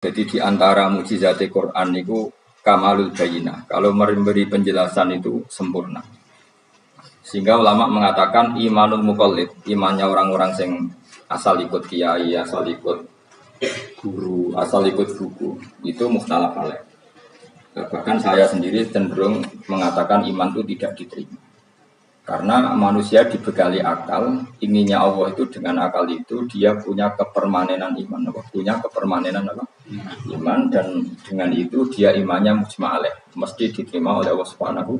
Jadi di antara mukjizat Quran itu kamalul bayinah. Kalau memberi penjelasan itu sempurna. Sehingga ulama mengatakan imanul muqallid, imannya orang-orang yang asal ikut kiai, asal ikut guru, asal ikut buku, itu mukhtalaf alaih. Bahkan saya sendiri cenderung mengatakan iman itu tidak diterima. Karena manusia dibekali akal, inginnya Allah itu dengan akal itu dia punya kepermanenan iman, punya kepermanenan apa? Iman, dan dengan itu dia imannya mujma'aleh, mesti diterima oleh Allah Subhanahu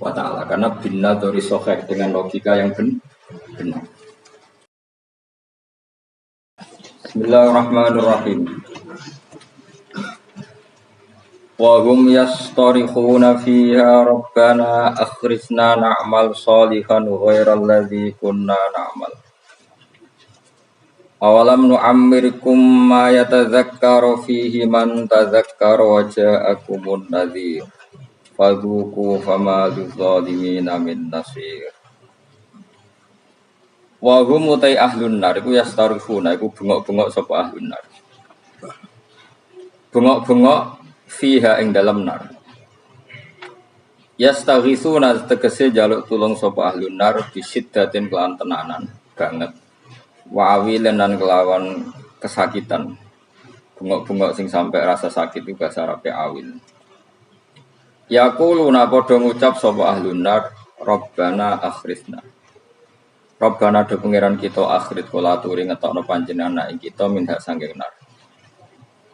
wa ta'ala. Karena binnadhari soheh, dengan logika yang benar. Bismillahirrahmanirrahim. Wa hum yastarikhuna fiha rabbana akhrijna na'mal shalihan ghairal ladzi kunna na'mal. Awalam nu'ammirkum ma yatadzakkaru fihi man tadzakkara wa ja'akumun nadhir fadzuqu fama lidzzalimina min nasir. Wa hum utai ahlun nar iku yastarikhuna iku bengok-bengok sapa ahlun nar. Bengok-bengok fiha ing dalam nar. Yastaghithuna tegese jaluk tulung sapa ahlun nar bisiddatin kelan tenanan banget. Wa awilan lan kelawan kesakitan. Bengok-bengok sing sampai rasa sakit itu bahasa Arab awil. Yaquluna padha ngucap sapa ahlun nar Rabbana akhrijna. Rabbana do pangeran kita akhrit kula aturi ngetokno panjenengan ing kita minha sangking nar.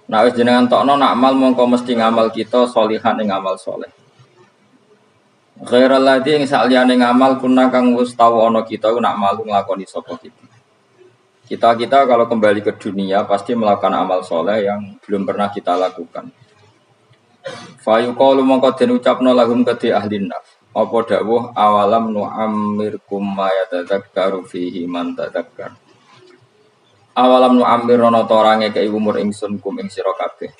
Nah wis jenengan tokno nak amal mongko mesti ngamal kita sholihan ing amal saleh. Ghairal ladzi ing saliyane ngamal kuna kang wis tau ana kita nak malu nglakoni sapa kita. Kita kalau kembali ke dunia pasti melakukan amal soleh yang belum pernah kita lakukan. Fayuqalu mongko den ucapno lahum kedhi ahlin nar. Apa dawuh awalam nu'ammirkum ma yatadzakkaru fihi man tadzakkar. Awalam nu'ammirana ta ora ngekeki umur ingsun kum ing sira kabeh.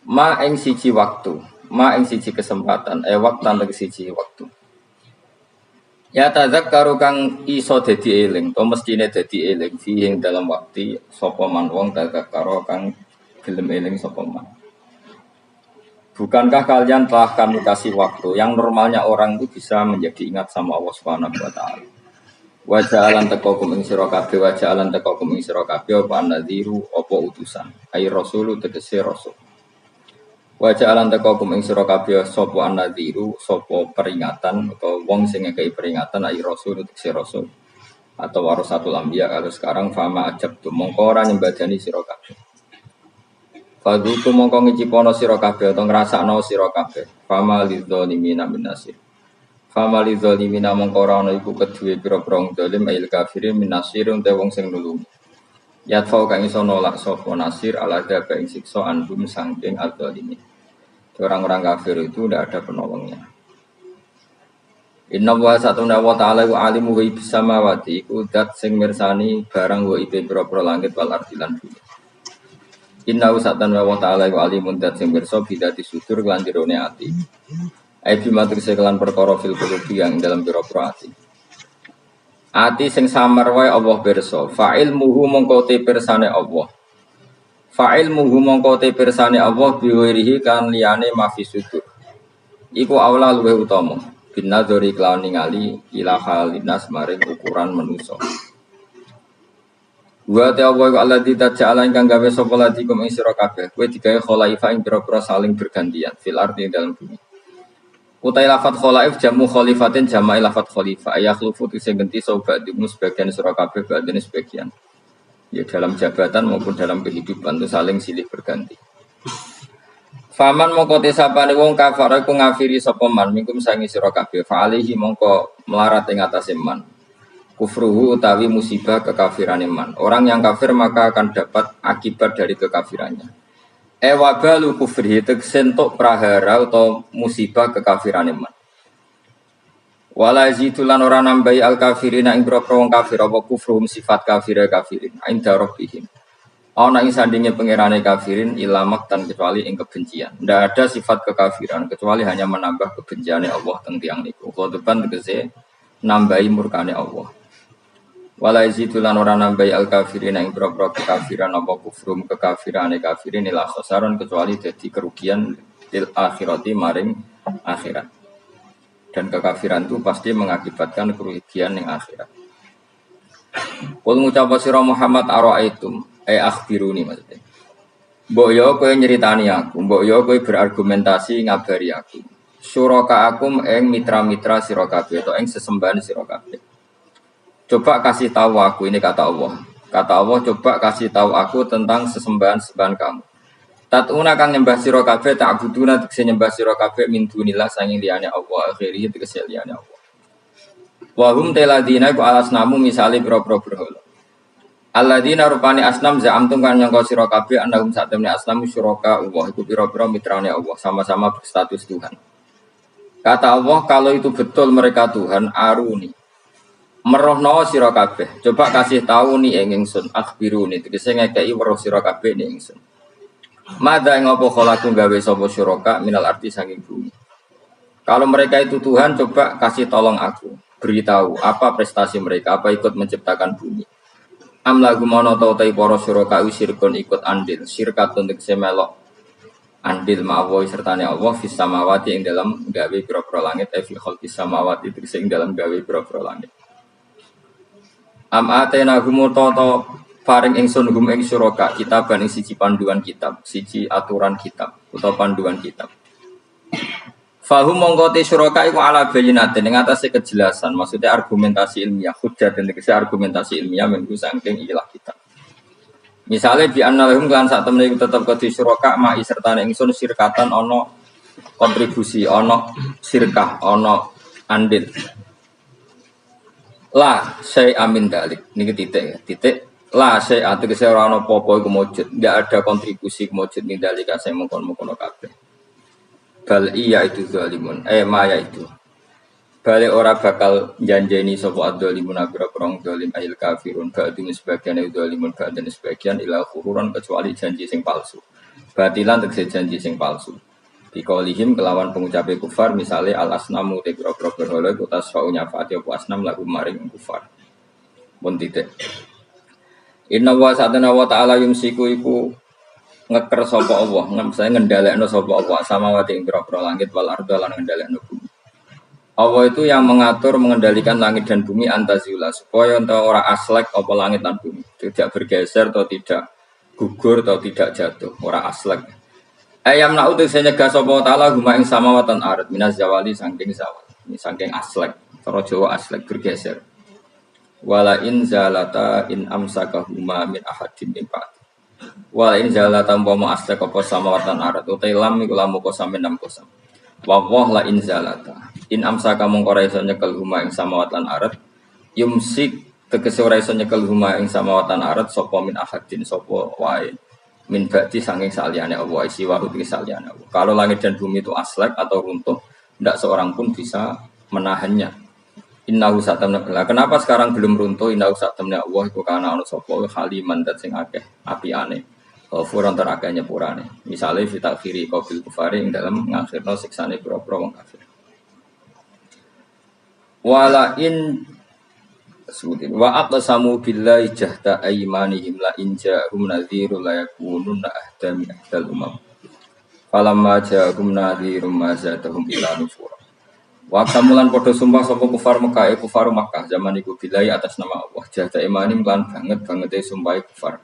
Ma ing siji waktu, ma ing siji kesempatan, waktan tegese siji waktu. Ya tadzakkaru kang iso dadi eling, to mestine dadi eling fihi ing dalam waktu sapa man wong tadzakkaru kang gelem eling sapa man. Bukankah kalian telah kami kasih waktu yang normalnya orang itu bisa menjadi ingat sama Allah Subhanahu wa taala. Wa ja'alan taqakum ing sira kabeh wa ja'alan taqakum ing sira kabeh apa nadhiru apa utusan. Ai rasulu tegese rasul. Wa ja'alan taqakum ing sira kabeh sapa nadhiru sapa peringatan atau wong sing ngekeki peringatan ai rasul tegese rasul. Atau warasatul anbiya kalau sekarang fama ajab tu mongko ora nyembadani sira kabeh. Fadzuku mongko ngicipono sira kabeh utawa ngrasakno sira kabeh. Fama lidzalimina min nasir. Fama lidzalimina mongko ora ana iku kedue pira-pira zalim ail kafirin min nasir utawa wong sing nulungi. Yatfa kang iso nolak sapa nasir ala daga ing siksa andum saking adzalimin. Orang-orang kafir itu tidak ada penolongnya. Inna wa satuna wa ta'ala wa alimu wa ibis samawati iku dat sing mirsani barang wa ibe pira-pira langit wal ardi lan bumi. Inna usatan wa ta'ala wa alimun dat sing berso bidati sudur kelan dirone ati. Ai bimatur sekelan perkara fil qulubi yang dalam pira-pira ati. Ati sing samar wae Allah berso. Fa'il muhu mongko te persane Allah. Fa'il muhu mongko te persane Allah biwirihi kan liyane mafi sudur. Iku aula luwih utama. Binnadzari kelawan ningali ila halinas maring ukuran manusa. Wa ta'awwa alladzi taj'ala ingkang gawe sapa ladikum ing sira kabeh kowe digawe khalaifa ing pira-pira saling bergantian fil ardi dalam bumi. Utai lafat khalaif jamu khalifatin jama'i lafat khalifa ayakhlufu sing ganti sobat di sebagian sira kabeh badene sebagian. Ya dalam jabatan maupun dalam kehidupan itu saling silih berganti. Faman mongko tesapane wong kafir iku ngafiri sapa man mingkum sangi sira kabeh fa alihi mongko melarat ing atase man. Kufruhu utawi musibah kekafiran iman. Orang yang kafir maka akan dapat akibat dari kekafirannya. Wabalu kufrihi tegsentuk prahara atau musibah kekafiran iman. Wala zitulan ora nambahi al kafirina ing boro wong kafir apa kufruhum sifat kafirin inda rabbihim. Ana ing sandinge pangerane kafirin ilamak tan kecuali ing kebencian. Ndak ada sifat kekafiran kecuali hanya menambah kebenciane Allah teng tiyang niku. Khotoban tegese nambahi murkane Allah. Wala yazidulan ora nambahi al kafirin ing boro-boro kekafiran apa kufrum kekafirane kafirin ila khasaron kecuali dadi kerugian lil akhirati maring akhirat. Dan kekafiran itu pasti mengakibatkan kerugian yang akhirat. Kul ngucap sira Muhammad ara'aitum akhbiruni maksudnya. Mbok yo kowe nyeritani aku, mbok yo kowe berargumentasi ngabari aku. Suraka akum ing mitra-mitra sira kabeh utawa ing sesembahan sira kabeh. Coba kasih tahu aku, ini kata Allah. Kata Allah, coba kasih tahu aku tentang sesembahan-sembahan kamu. Tatuna kang nyembah sira kabeh, ta'buduna tegese nyembah sira kabeh min dunillah sanging liyane Allah, akhiri tegese liyane Allah. Wa hum taladina ku alasnamu misale pira-pira berhala. Alladzina rupani asnam za'amtum kan nyangka sira kabeh annahum satamni asnamu syuraka Allah, iku pira-pira mitrane Allah, sama-sama berstatus Tuhan. Kata Allah, kalau itu betul mereka Tuhan, aruni merohno sira kabeh. Coba kasih tahu nih ingsun akhbiruni tegese ngekeki weruh sira kabeh ning ingsun. Madza ing apa kholaqu gawe sapa syuraka minal arti saking bumi. Kalau mereka itu Tuhan, coba kasih tolong aku, beritahu apa prestasi mereka, apa ikut menciptakan bumi. Am lagu mono ta utai para syuraka usirkun ikut andil, syirkatun tegese melok andil ma'awa sertane Allah fis samawati ing dalam gawe pira-pira langit fi khalqis samawati tegese ing dalam gawe pira-pira langit. Am atena gumutoto paring ingsun gum ing suraka kitaban ing siji panduan kitab, siji aturan kitab utawa panduan kitab. Fahum mongko te suraka iku ala bayyinatin ing atase kejelasan, maksudnya argumentasi ilmiah, hujjah dan tegese argumentasi ilmiah mengku saking ilah kitab. Misale bi annalahum lan sak temene tetep kedhi suraka mai sertane ingsun sirkatan ana kontribusi, ana sirkah, ana andil. La saya amin dalik, ini titik ya, titik. La saya atau saya orang apa-apa iku mujud, tidak ada kontribusi mujud ning dalik saya mengkon kabeh. Bal iya itu zalimun, maya itu. Balik ora bakal janjeni sapa adzalimun abra-prong zalim ayil kafirun, ba'dun sebagian adzalimun ba'dan sebagian ila khururan kecuali janji sing palsu. Batilan tegese janji sing palsu. Biqaulihim kelawan pengucape kufar misale al asnamu te grog-grog berhala iku tasfa'u nyafati apa asnam lagu maring kufar. Pun titik. Inna wa sa'atana wa ta'ala yumsiku iku ngeker sapa Allah, saya ngendhalekno sapa Allah samawati ing grog-grog langit wal arda lan ngendhalekno bumi. Allah itu yang mengatur mengendalikan langit dan bumi antazula supaya ora aslek apa langit dan bumi, tidak bergeser atau tidak gugur atau tidak jatuh, ora aslek. Ayam nak utus nyegah sapa taala guma ing samawatan arat minas zawali saking zawal. Ini saking aslek, cara Jawa aslek bergeser. Wala in zalata in amsakahuma min ahadin min ba'd. Wala in zalata umpama aslek apa samawatan arat utai lam iku lamu kosam min kosam. Wa la in zalata in amsaka mongko ora iso nyekel huma ing samawatan arat yumsik tegese ora iso nyekel huma ing samawatan arat sapa min ahadin sapa wae. Min ba'di saking saliyane Allah isi wa uti saliyane Allah. Kalau langit dan bumi itu aslek atau runtuh, tidak seorang pun bisa menahannya. Innahu satamna. Kenapa sekarang belum runtuh? Innahu satamna Allah iku kana ana sapa haliman dat sing akeh apiane. Furan terakeh nyepurane. Misale fi takhiri qabil kufari ing dalam ngakhirno siksane pira-pira wong kafir. Wala in Sebutin wa aqsamu billahi jahda aymanihim la in ja'hum nadhirun la yakununa ahda min ahdal umam. Falamma ja'hum nadhirun ma zadahum ila nufura. Wa kamulan padha sumpah sapa kufar Mekah kufar Makkah zaman iku billahi atas nama Allah jahda aymanim lan banget sumpah kufar.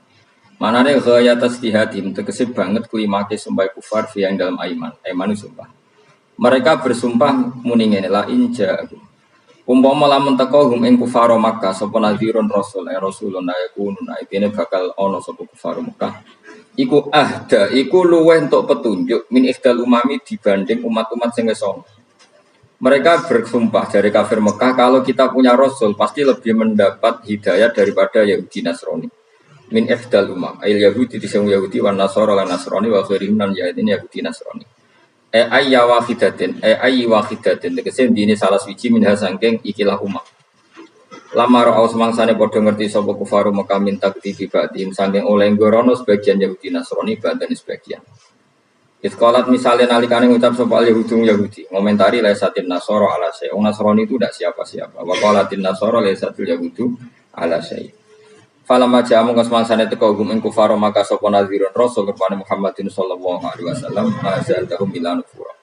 Manane ghaya tasdihatim tegese banget kuwi make sumpah kufar fi yang dalam aiman sumpah. Mereka bersumpah muni ngene la in ja'hum umpama lamun teko hum ing kufar Makkah sapa nadhirun rasulun ayakunun aitine bakal ana sapa kufar Makkah iku ahda iku luweh entuk petunjuk min ikhdal umami dibanding umat-umat sing wis ana. Mereka bersumpah dari kafir Mekah kalau kita punya rasul pasti lebih mendapat hidayah daripada Yahudi Nasrani. Min ikhdal umam ayil Yahudi disang Yahudi wan Nasara lan Nasrani wa khairin nan Yahudi Nasrani. Ayya wahidatin tegese dene salah siji minha saking ikilah umat. Lamar au semangsane padha ngerti sapa kufaru Mekah minta ketibatim saking oleh ngorono sebagian Yahudi Nasrani badan sebagian. Itqalat misalnya nalikane ngucap sapa Yahudi ngomentari laisatin Nasara ala se. Nasrani itu tidak siapa-siapa. Wa qalatin Nasara laisatul Yahudu ala syai. Falamma ja'amu kasmansane teko hum ing kufar maka sapa nazirun rasul kepada Muhammadin sallallahu alaihi wasallam azalahum ila nufura.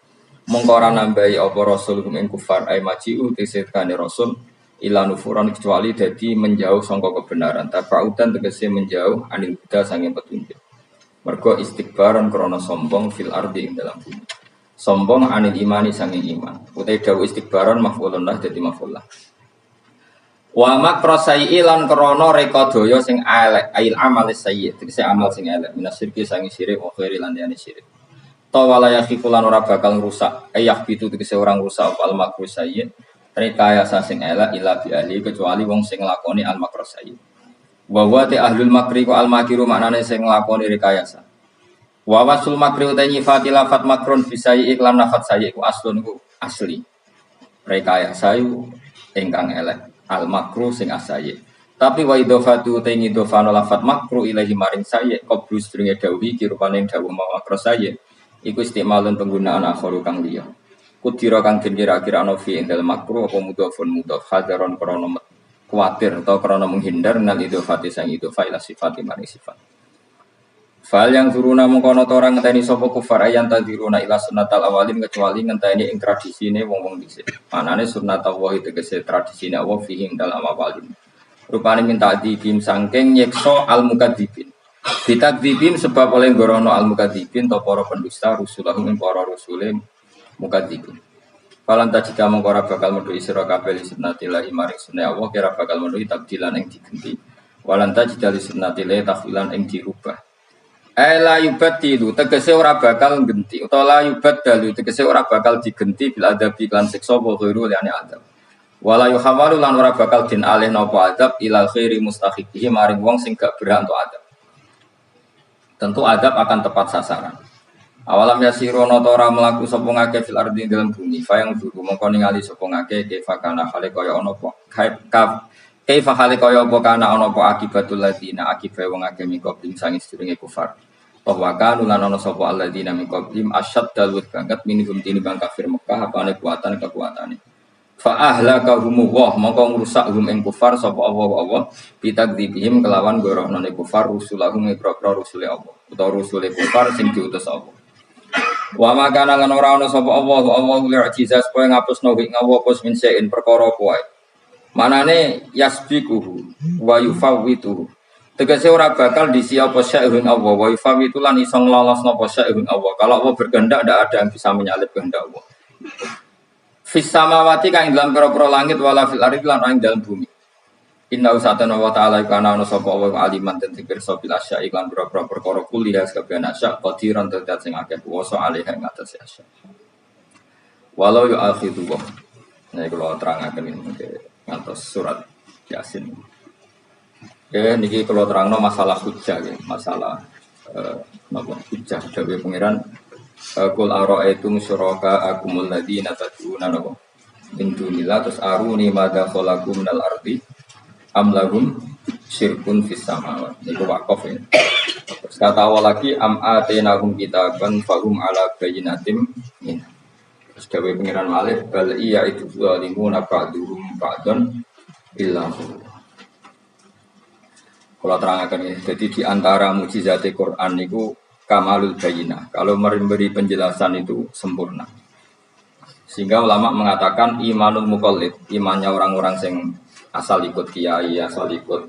Mongko ora nambahi apa rasul hum ing kufar ay maji'u tisetkane rasul ila nufuran kecuali dadi menjauh sangka kebenaran. Tafautan tegese menjauh anil huda sanging petunjuk. Mergo istikbaran krana sombong fil ardi ing dalam bumi. Sombong anil imani sanging iman. Utai dawu istikbaran maf'ulun lah dadi maf'ul lah. Wa makrosai lan krana reka daya sing elek ail amal sayyi tegese amal sing elek minasyirki sangi syirik wa khairi lan liyane syirik ta wala yakhikulan ora bakal ngrusak ayah bitu tegese orang rusak al makru sayyi rekayasa sing elek ila bi ahli kecuali wong sing nglakoni al makru sayyi wa wa ta ahlul makri ku al makiru maknane sing nglakoni rekayasa wa wasul makri uta nyifati lafat makrun bisayyi iklan lafat sayyi ku aslun ku asli rekayasa iku ingkang elek al makruh sing asaye. Tapi wa idhofatu ta'in idhofano lafat makruh ilahi maring saye qablu sedringe dawuhi kirupane dawuh makruh saye. Iku istimalun penggunaan akhiru kang liya. Kudira kang den kira-kira ana fi ing dalem makruh apa mudhofun mudhof hadaron krana kuwatir atau krana menghindar nal idhofati sang idhofa ila sifati maring sifat. Fal yang turuna mengkono orang ngenteni sapa kufar ayan tadiruna ila sunnatal awalin kecuali ngenteni ing tradisine wong-wong dhisik. Manane sunnatul wahi tegese tradisine Allah fihim dalam awalin. Rupane minta dibim sangking nyekso al mukadzibin. Ditakdzibin sebab oleh gorono al mukadzibin to para pendusta rusulahum ing para rusule mukadzibin. Falan tajika mengko ora bakal metu sira kabeh sunnatillahi maring sunah Allah kira bakal metu tabdilan ing digenti. Walan tajida li sunnatillahi tahwilan ing dirubah. La yubaddilu tegese ora bakal genti utawa la yubaddalu tegese ora bakal digenti bil adabi lan siksa wa ghairu liyane adab. Wala yuhawalu lan ora bakal din alih napa adab ila khairi mustahiqihi maring wong sing gak berhak untuk adab. Tentu adab akan tepat sasaran. Awalam yasirono ora mlaku sapa ngake fil ardi dalam bumi fa yang dulu mongko ningali sapa ngake kaifa kana hale kaya ana apa kaifa hale kaya apa kana ana apa akibatul ladina akibat wong akeh mikoping sang sedurunge kufar. Bahwa kanu lan ana sapa alladzina min qablihim asyaddal wud banget minhum tinimbang kafir Mekah apane kekuatane. Fa ahlakahum wa mongko ngrusak hum ing kufar sapa Allah bitakdzibihim kelawan gorohno kufar rusulahum ikra rusule Allah utawa rusule kufar sing diutus Allah. Wa makana lan ora ana sapa Allah li'jiza supaya ngapusno ing Allah pos min sein perkara kuwi. Manane yasbiquhu wa yufawwitu. Tegese ora bakal disi apa syai'un Allah wa yufawwitu lan iso nglolosno apa syai'un Allah. Kalau Allah berkehendak tidak ada yang bisa menyalip kehendak Allah. Fis samawati kang dalam pira-pira langit wala fil ardi lan ing dalam bumi. Inna usatana wa ta'ala kana ana sapa wa aliman ten pirsa bil asya iklan pira-pira perkara kuliah sakabehane asya qadiran tetet sing akeh kuwasa alih ing atas asya. Walau yu akhidu wa. Nek kula terangaken iki ngantos surat Yasin. Niki kalau terangno masalah hujjah ya, masalah napa hujjah dawuh pangeran qul ara'aytum syuraka akumul ladina tad'una napa min dunillah terus aruni madza khalaqu minal ardi am lahum syirkun fis samawati niku waqaf ya. Terus kata awal lagi am atenahum kitaban fahum ala bayyinatin min. Terus dawuh pangeran Malik bal iya itu zalimuna ba'duhum ba'dan illa kalau terangkan ini, jadi di antara mukjizat Quran itu kamalul bayinah. Kalau memberi penjelasan itu sempurna. Sehingga ulama mengatakan imanul muqallid, imannya orang-orang yang asal ikut kiai, asal ikut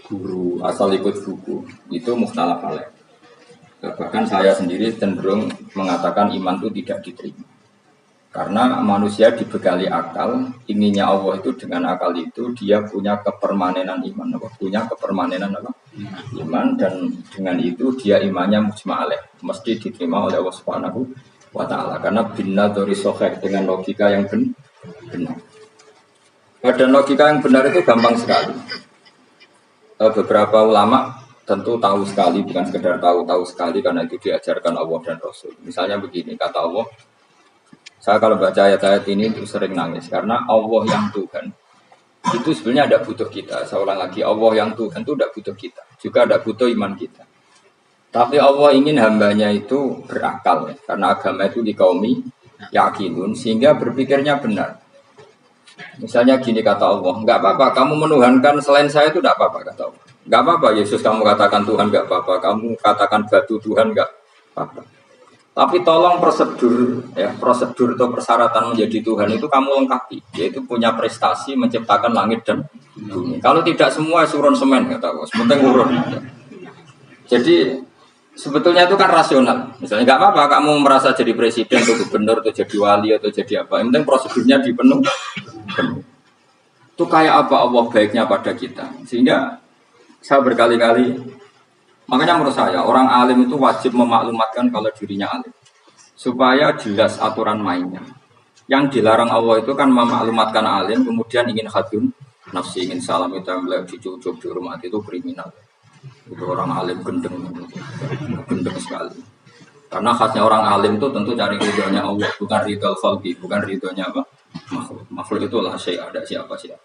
guru, asal ikut buku, itu mukhtalaf alaih. Bahkan saya sendiri cenderung mengatakan iman itu tidak diterima. Karena manusia dibekali akal, inginnya Allah itu dengan akal itu dia punya kepermanenan iman, punya kepermanenan apa? Iman dan dengan itu dia imannya mujma' alaih, mesti diterima oleh Allah Subhanahu wa taala karena binnadhari sahih dengan logika yang benar. Dan logika yang benar itu gampang sekali. Beberapa ulama tentu tahu sekali, bukan sekedar tahu sekali karena itu diajarkan Allah dan Rasul. Misalnya begini, kata Allah, saya kalau baca ayat-ayat ini itu sering nangis karena Allah yang Tuhan itu sebenarnya tidak butuh kita. Saya ulang lagi, Allah yang Tuhan itu tidak butuh kita, juga tidak butuh iman kita. Tapi Allah ingin hambanya itu berakal ya, karena agama itu dikaumi yakinun sehingga berpikirnya benar. Misalnya gini kata Allah, nggak apa-apa, kamu menuhankan selain saya itu nggak apa-apa kata Allah. Nggak apa-apa, Yesus kamu katakan Tuhan nggak apa-apa, kamu katakan batu Tuhan nggak apa-apa. Tapi tolong prosedur, ya prosedur atau persyaratan menjadi Tuhan itu kamu lengkapi, yaitu punya prestasi menciptakan langit dan bumi. Kalau tidak semua surun semen kata Allah, sementing urun. Jadi sebetulnya itu kan rasional. Misalnya nggak apa-apa kamu merasa jadi presiden atau gubernur atau jadi wali atau jadi apa. Yang penting prosedurnya dipenuhi. Itu kayak apa Allah baiknya pada kita. Sehingga saya berkali-kali, makanya menurut saya orang alim itu wajib memaklumatkan kalau dirinya alim. Supaya jelas aturan mainnya. Yang dilarang Allah itu kan memaklumatkan alim, kemudian ingin hadun, nafsi ingin salam itu yang dicucuk dihormati itu kriminal. Itu orang alim gendeng sekali. Karena khasnya orang alim itu tentu cari ridhonya Allah, bukan ridho khalqi, bukan ridhonya apa? Makhluk itu lah ada siapa-siapa.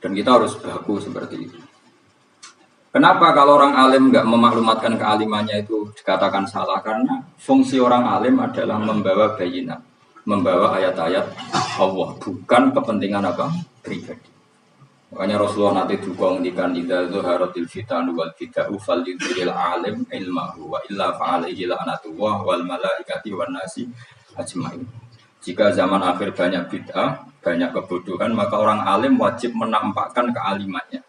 Dan kita harus baku seperti itu. Kenapa kalau orang alim nggak memaklumatkan kealimannya itu dikatakan salah? Karena fungsi orang alim adalah membawa bayinah, membawa ayat-ayat Allah, bukan kepentingan apa? Pribadi. Makanya Rasulullah nanti juga ngendikan idza zuharatil fitanu wal bid'u falyudhil alim ilmahu wa illa fa'alaihi la'natullah wal malaikati wan nasi ajmain. Jika zaman akhir banyak bid'ah, banyak kebodohan, maka orang alim wajib menampakkan kealimannya.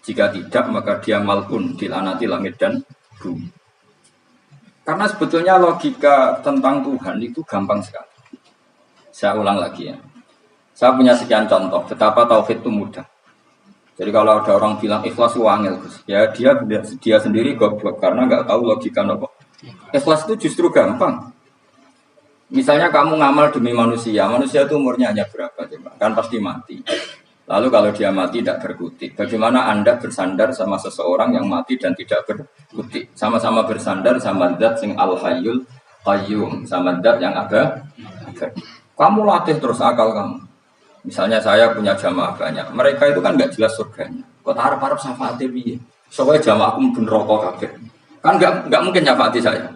Jika tidak, maka dia malkun, dilaknati langit dan bumi. Karena sebetulnya logika tentang Tuhan itu gampang sekali. Saya ulang lagi ya. Saya punya sekian contoh betapa tauhid itu mudah. Jadi kalau ada orang bilang ikhlas wangil, ya dia sendiri goblok karena nggak tahu logika apa. Ikhlas itu justru gampang. Misalnya kamu ngamal demi manusia itu umurnya hanya berapa coba? Kan pasti mati. Lalu kalau dia mati tidak berkutik, bagaimana Anda bersandar sama seseorang yang mati dan tidak berkutik? Sama-sama bersandar sama zat sing al-hayyul qayyum, sama zat yang ada. Kamu latih terus akal kamu. Misalnya saya punya jamaah banyak, mereka itu kan nggak jelas surganya. Kok harap-harap syafaatnya piye? Soalnya jamaahku mungkin rokok kabeh. Kan nggak mungkin syafaati saya.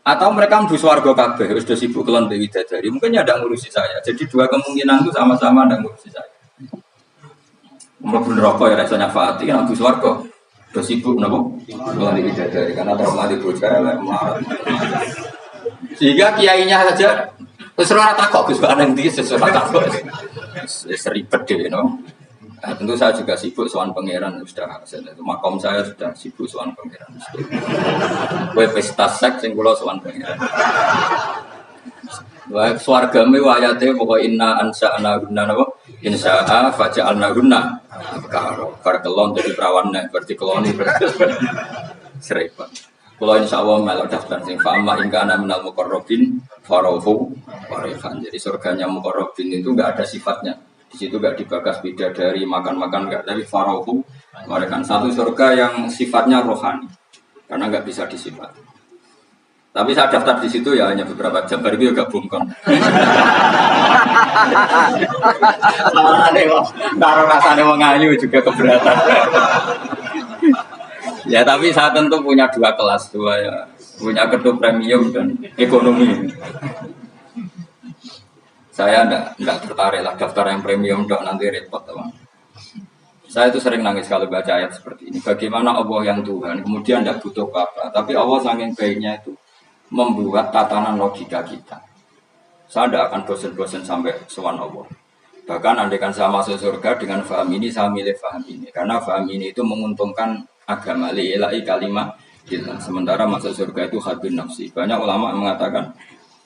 Atau mereka mlebu swarga kabeh, wis do sibuk kelon dewi dadari. Mungkin ya ndak ngurusi saya. Jadi dua kemungkinan itu sama-sama ndak ngurusi saya. Mlebu neraka ya rasanya syafaati kan mlebu swarga. Do sibuk napa? Kelon dewi dadari karena trauma di bocah elek melarat. Sehingga kiainya saja wis ora takok Gus Banan iki sesuatu takok. Seribet deh, no. Nah, tentu saya juga sibuk soal pangeran sudah. Makom saya sudah sibuk soal pangeran. Kue pesta seks yang kulo soal pangeran. Wah, swarga me wayate pokok inna ansa'na guna napa? Insa'a faja'alna guna. Karo kelon jadi perawannya berarti keloni seribet. Kalau insya Allah melok daftar sing fa'ama ingka ana minal muqarrabin farofu warifan. Jadi surganya muqarrabin itu enggak ada sifatnya. Di situ enggak dibagas bidadari makan-makan enggak, dari farofu warifan. Satu surga yang sifatnya rohani. Karena enggak bisa disifat. Tapi saya daftar di situ ya hanya beberapa jam, baru itu juga bungkon. Taruh rasanya mengayu juga keberatan. Ya tapi saya tentu punya dua kelas, ya. Punya kedua premium dan ekonomi. Saya enggak tertarik lah daftar yang premium dok nanti repot teman. Saya itu sering nangis kalau baca ayat seperti ini. Bagaimana Allah yang Tuhan kemudian tidak butuh apa, tapi Allah saking baiknya itu membuat tatanan logika kita. Saya tidak akan bosan-bosan sampai sowan Allah. Bahkan andaikan saya masuk surga dengan faham ini, saya milih faham ini. Karena faham ini itu menguntungkan agama li'ilai kalimat kita. Sementara masuk surga itu hadun nafsi. Banyak ulama mengatakan,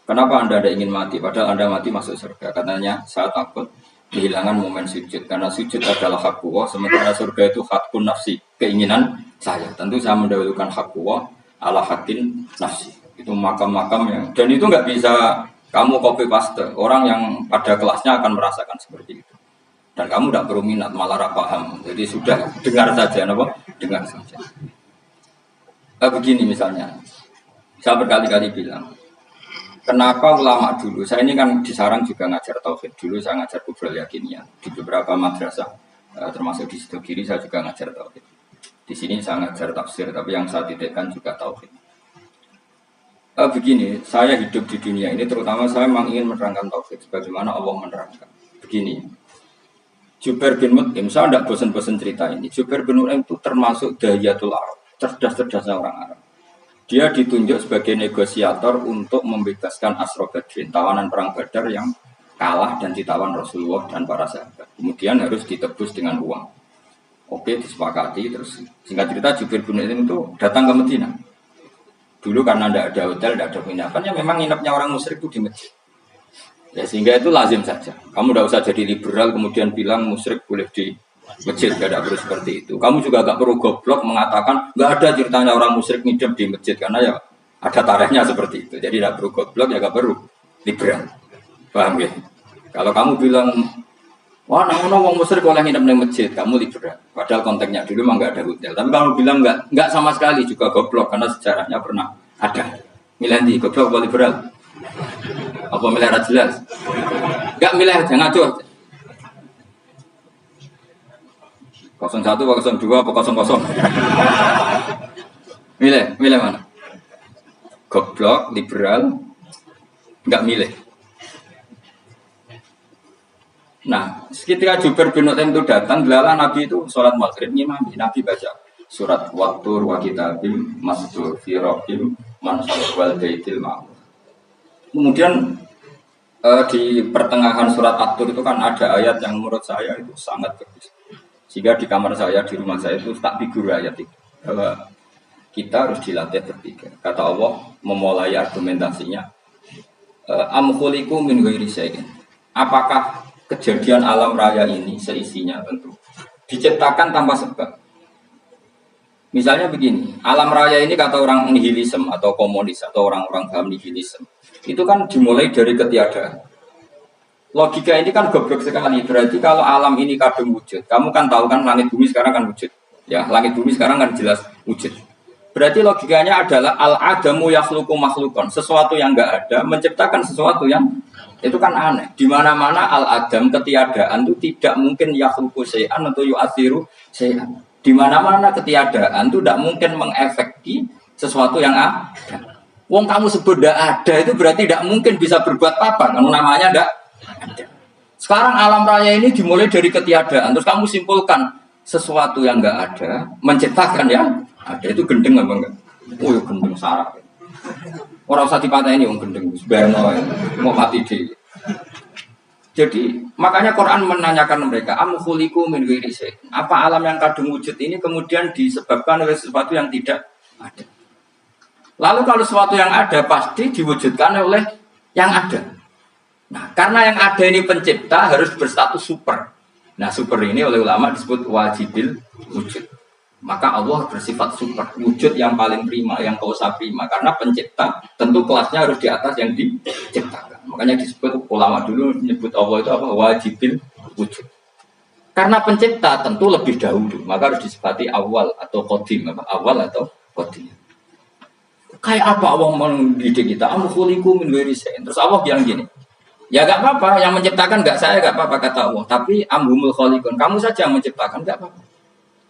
kenapa Anda ingin mati? Padahal Anda mati masuk surga. Katanya, saya takut kehilangan momen sujud. Karena sujud adalah hak Allah. Sementara surga itu hakun nafsi. Keinginan saya. Tentu saya mendahulukan hak Allah ala hakin nafsi. Itu makam-makam yang. Dan itu nggak bisa kamu copy paste. Orang yang pada kelasnya akan merasakan seperti itu. Dan kamu tidak perlu minat, malah paham. Jadi sudah dengar saja, apa? Dengar saja. Begini misalnya, saya berkali-kali bilang, kenapa ulama dulu? Saya ini kan di Sarang juga ngajar tauhid. Dulu saya ngajar kubrul yakinnya di beberapa madrasah, termasuk di situ kiri saya juga ngajar tauhid. Di sini saya ngajar tafsir, tapi yang saya titikkan juga tauhid. Begini, saya hidup di dunia ini, terutama saya memang ingin menerangkan tauhid, sebagaimana Allah menerangkan. Begini. Jubair bin Mut'im, saya tidak bosan-bosan cerita ini. Jubair bin Mut'im itu termasuk dahiyatul Arab, cerdas-cerdasnya orang Arab. Dia ditunjuk sebagai negosiator untuk membebaskan Asra Badrin, tawanan perang Badar yang kalah dan ditawan Rasulullah dan para sahabat. Kemudian harus ditebus dengan uang. Oke, disepakati. Terus singkat cerita Jubair bin Mut'im itu datang ke Medina. Dulu karena tidak ada hotel, tidak ada penginapan, ya memang nginepnya orang musyrik itu di masjid. Ya sehingga itu lazim saja. Kamu tidak usah jadi liberal kemudian bilang musyrik boleh di masjid, tidak perlu seperti itu. Kamu juga agak perlu goblok mengatakan nggak ada ceritanya orang musyrik nginep di masjid karena ya ada tarehnya seperti itu. Jadi tidak perlu goblok ya nggak perlu liberal. Paham ya? Kalau kamu bilang wah namun orang musyrik boleh nginep di masjid, kamu liberal. Padahal konteksnya dulu memang nggak ada hotel. Tapi kamu bilang nggak sama sekali juga goblok karena sejarahnya pernah ada. Milih goblok atau liberal? Apa milih jelas? Enggak milih aja ngaco aja. 01 apa 02 apa 00. Milih mana? Goblok, liberal, enggak milih. Nah, ketika Jubair bin Mut'im itu datang, delala Nabi itu sholat maghrib ngimami. Nabi baca surat Wattur wa kitabim masdur fi rabbim mansur wal baitil ma'mur. Kemudian di pertengahan surat At-Tur itu kan ada ayat yang menurut saya itu sangat bagus. Sehingga di kamar saya, di rumah saya itu tak figur ayat itu. Bahwa kita harus dilatih berpikir. Kata Allah memulai argumentasinya. Am khuliqu min ghairi syai'in. Apakah kejadian alam raya ini seisinya tentu diciptakan tanpa sebab? Misalnya begini, alam raya ini kata orang nihilisme atau komunis atau orang-orang paham nihilisme, itu kan dimulai dari ketiadaan. Logika ini kan goblok sekali. Berarti kalau alam ini kadung wujud, kamu kan tahu kan langit bumi sekarang kan wujud. Ya, langit bumi sekarang kan jelas wujud. Berarti logikanya adalah al-adamu yakhluqu makhluqan, sesuatu yang enggak ada menciptakan sesuatu yang itu kan aneh. Di mana-mana al-adam ketiadaan itu tidak mungkin yakhluqu syai'an atau yu'athiru syai'an. Di mana-mana ketiadaan itu tidak mungkin mengefeki sesuatu yang ada. Wong kamu sebut tidak ada itu berarti tidak mungkin bisa berbuat apa kalau namanya tidak ada. Sekarang alam raya ini dimulai dari ketiadaan. Terus kamu simpulkan sesuatu yang enggak ada menciptakan yang ada, itu gendeng apa enggak? Oh ya gendeng sarap. Orang usah dipatahin yang gendeng sebenarnya mau mati deh. Jadi makanya Quran menanyakan mereka, am khuliqu min ghairi syai'. Apa alam yang kadung wujud ini kemudian disebabkan oleh sesuatu yang tidak ada. Lalu kalau sesuatu yang ada pasti diwujudkan oleh yang ada. Nah, karena yang ada ini pencipta harus berstatus super. Nah, super ini oleh ulama disebut wajibil wujud. Maka Allah bersifat super, wujud yang paling prima, yang kausa prima. Karena pencipta tentu kelasnya harus di atas yang diciptakan. Makanya disebut ulama dulu menyebut Allah itu apa? Wajibil wujud. Karena pencipta tentu lebih dahulu, maka harus disifati awal atau qadim, awal atau qadim. Kayak apa Allah mendidik kita? Am khuliqu min ghairi syai'in. Terus Allah bilang gini, ya gak apa-apa, yang menciptakan gak saya, gak apa-apa kata Allah. Tapi amhumul khaliqun, kamu saja yang menciptakan, gak apa-apa.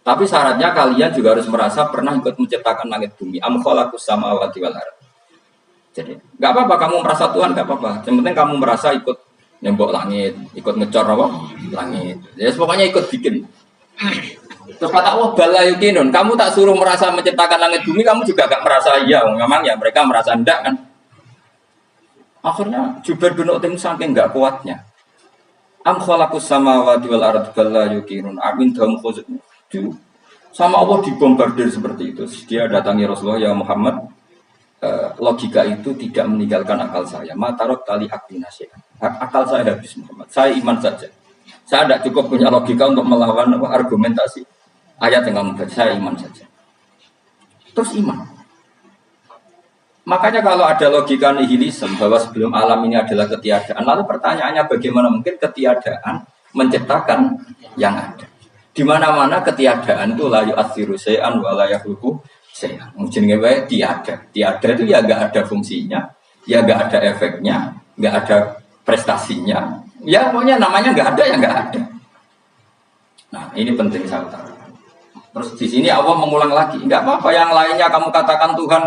Tapi syaratnya kalian juga harus merasa pernah ikut menciptakan langit bumi. Am khalaqus samawati wal ardh. Jadi, gak apa-apa kamu merasa Tuhan, gak apa-apa. Yang penting kamu merasa ikut nembok langit, ikut ngecor apa? Langit. Ya pokoknya ikut bikin. Terus kata Allah bala yukinun, kamu tak suruh merasa menciptakan langit bumi, kamu juga gak merasa iya. Memang ya mereka merasa enggak kan. Akhirnya Jubair bin Mut'im saking gak kuatnya. Am khalaqus samawati wal ardh bala yukinun. Amin dahum khuzud. Sama Allah dibombardir seperti itu. Dia datangi Rasulullah, ya Muhammad, logika itu tidak meninggalkan akal saya. Matarok tali aktinasya. Akal saya habis Muhammad. Saya iman saja. Saya tidak cukup punya logika untuk melawan argumentasi ayat yang kamu baca. Saya iman saja. Terus iman. Makanya kalau ada logika nihilisme bahwa sebelum alam ini adalah ketiadaan, lalu pertanyaannya bagaimana mungkin ketiadaan menciptakan yang ada? Di mana-mana ketiadaan itu la yu'athiru syai'an wa la yakhluqu syai'an. Jenenge wae tiada. Tiada itu ya enggak ada fungsinya, ya enggak ada efeknya, enggak ada prestasinya. Ya pokoknya namanya enggak ada ya enggak ada. Nah, ini penting saya utarakan. Terus di sini Allah mengulang lagi, enggak apa-apa yang lainnya kamu katakan Tuhan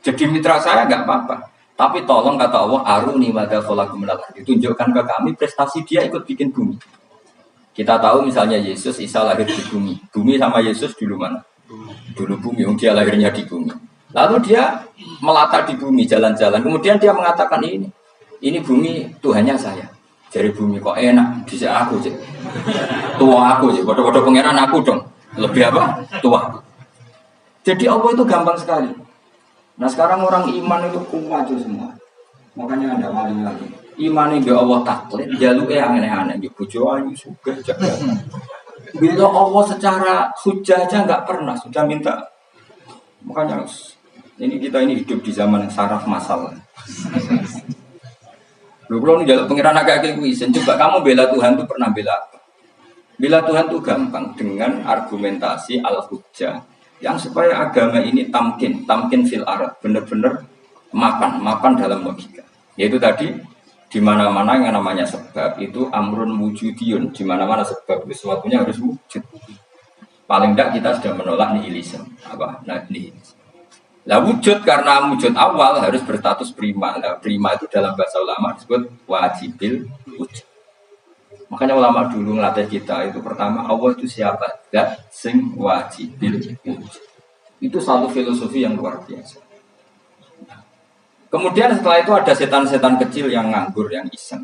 jadi mitra saya enggak apa-apa. Tapi tolong kata Allah aruni madza khalaqu minal ardi. Tunjukkan ke kami prestasi dia ikut bikin bumi. Kita tahu misalnya Yesus, Isa lahir di bumi. Bumi sama Yesus dulu mana? Dulu bumi, dia lahirnya di bumi. Lalu dia melata di bumi, jalan-jalan. Kemudian dia mengatakan ini bumi Tuhannya saya. Dari bumi kok enak, bisa aku sih. Tua aku sih, bodoh-bodoh pangeran aku dong. Lebih apa? Tua. Jadi Allah itu gampang sekali. Nah sekarang orang iman itu kuat itu semua. Makanya ada wali-wali. Iman itu Allah taklid, jaluk yang aneh-aneh. Bojo ayu suka jaga. Bila Allah secara hujah aja nggak pernah sudah minta. Makanya kita ini hidup di zaman saraf masalah. Lu kalau nih jaluk pengiran agak kuisen, coba kamu bela Tuhan tuh pernah bela apa? Bela Tuhan tuh gampang dengan argumentasi al-hujjah yang supaya agama ini tamkin fil arad, benar-benar mapan dalam logika. Yaitu tadi di mana-mana yang namanya sebab itu amrun wujudiyun, di mana-mana sebab sesuatunya harus wujud. Paling tidak kita sudah menolak nihilisme. Nihilisme. Lah wujud karena wujud awal harus berstatus prima. Nah, prima itu dalam bahasa ulama disebut wajibil wujud. Makanya ulama dulu ngelatih kita itu pertama Allah itu siapa? Zat sing wajibil wujud. Itu satu filosofi yang luar biasa. Kemudian setelah itu ada setan-setan kecil yang nganggur, yang iseng.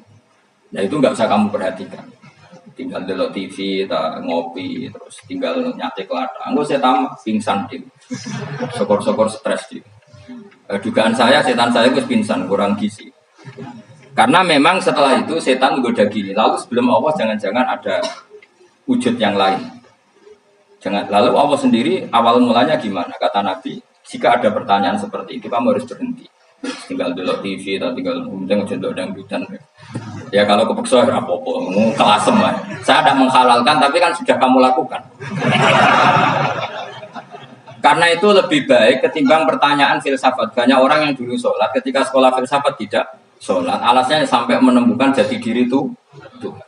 Nah itu nggak usah kamu perhatikan. Tinggal delok TV, ngopi, terus tinggal nyate kelada. Anggo setan pingsan deh. Sokor-sokor stres deh. Dugaan saya setan saya itu pingsan, kurang gizi. Karena memang setelah itu setan menggoda gini. Lalu sebelum Allah jangan-jangan ada wujud yang lain. Lalu Allah sendiri awal mulanya gimana? Kata Nabi, jika ada pertanyaan seperti itu kamu harus berhenti. Tinggal dulu TV atau tinggal ngomong jendok dangdutan. Ya kalau kepeksa apa-apa, kelasem lah. Saya tidak menghalalkan, tapi kan sudah kamu lakukan. Karena itu lebih baik ketimbang pertanyaan filsafat. Banyak orang yang dulu sholat, ketika sekolah filsafat tidak sholat. Alasannya sampai menemukan jati diri itu Tuhan.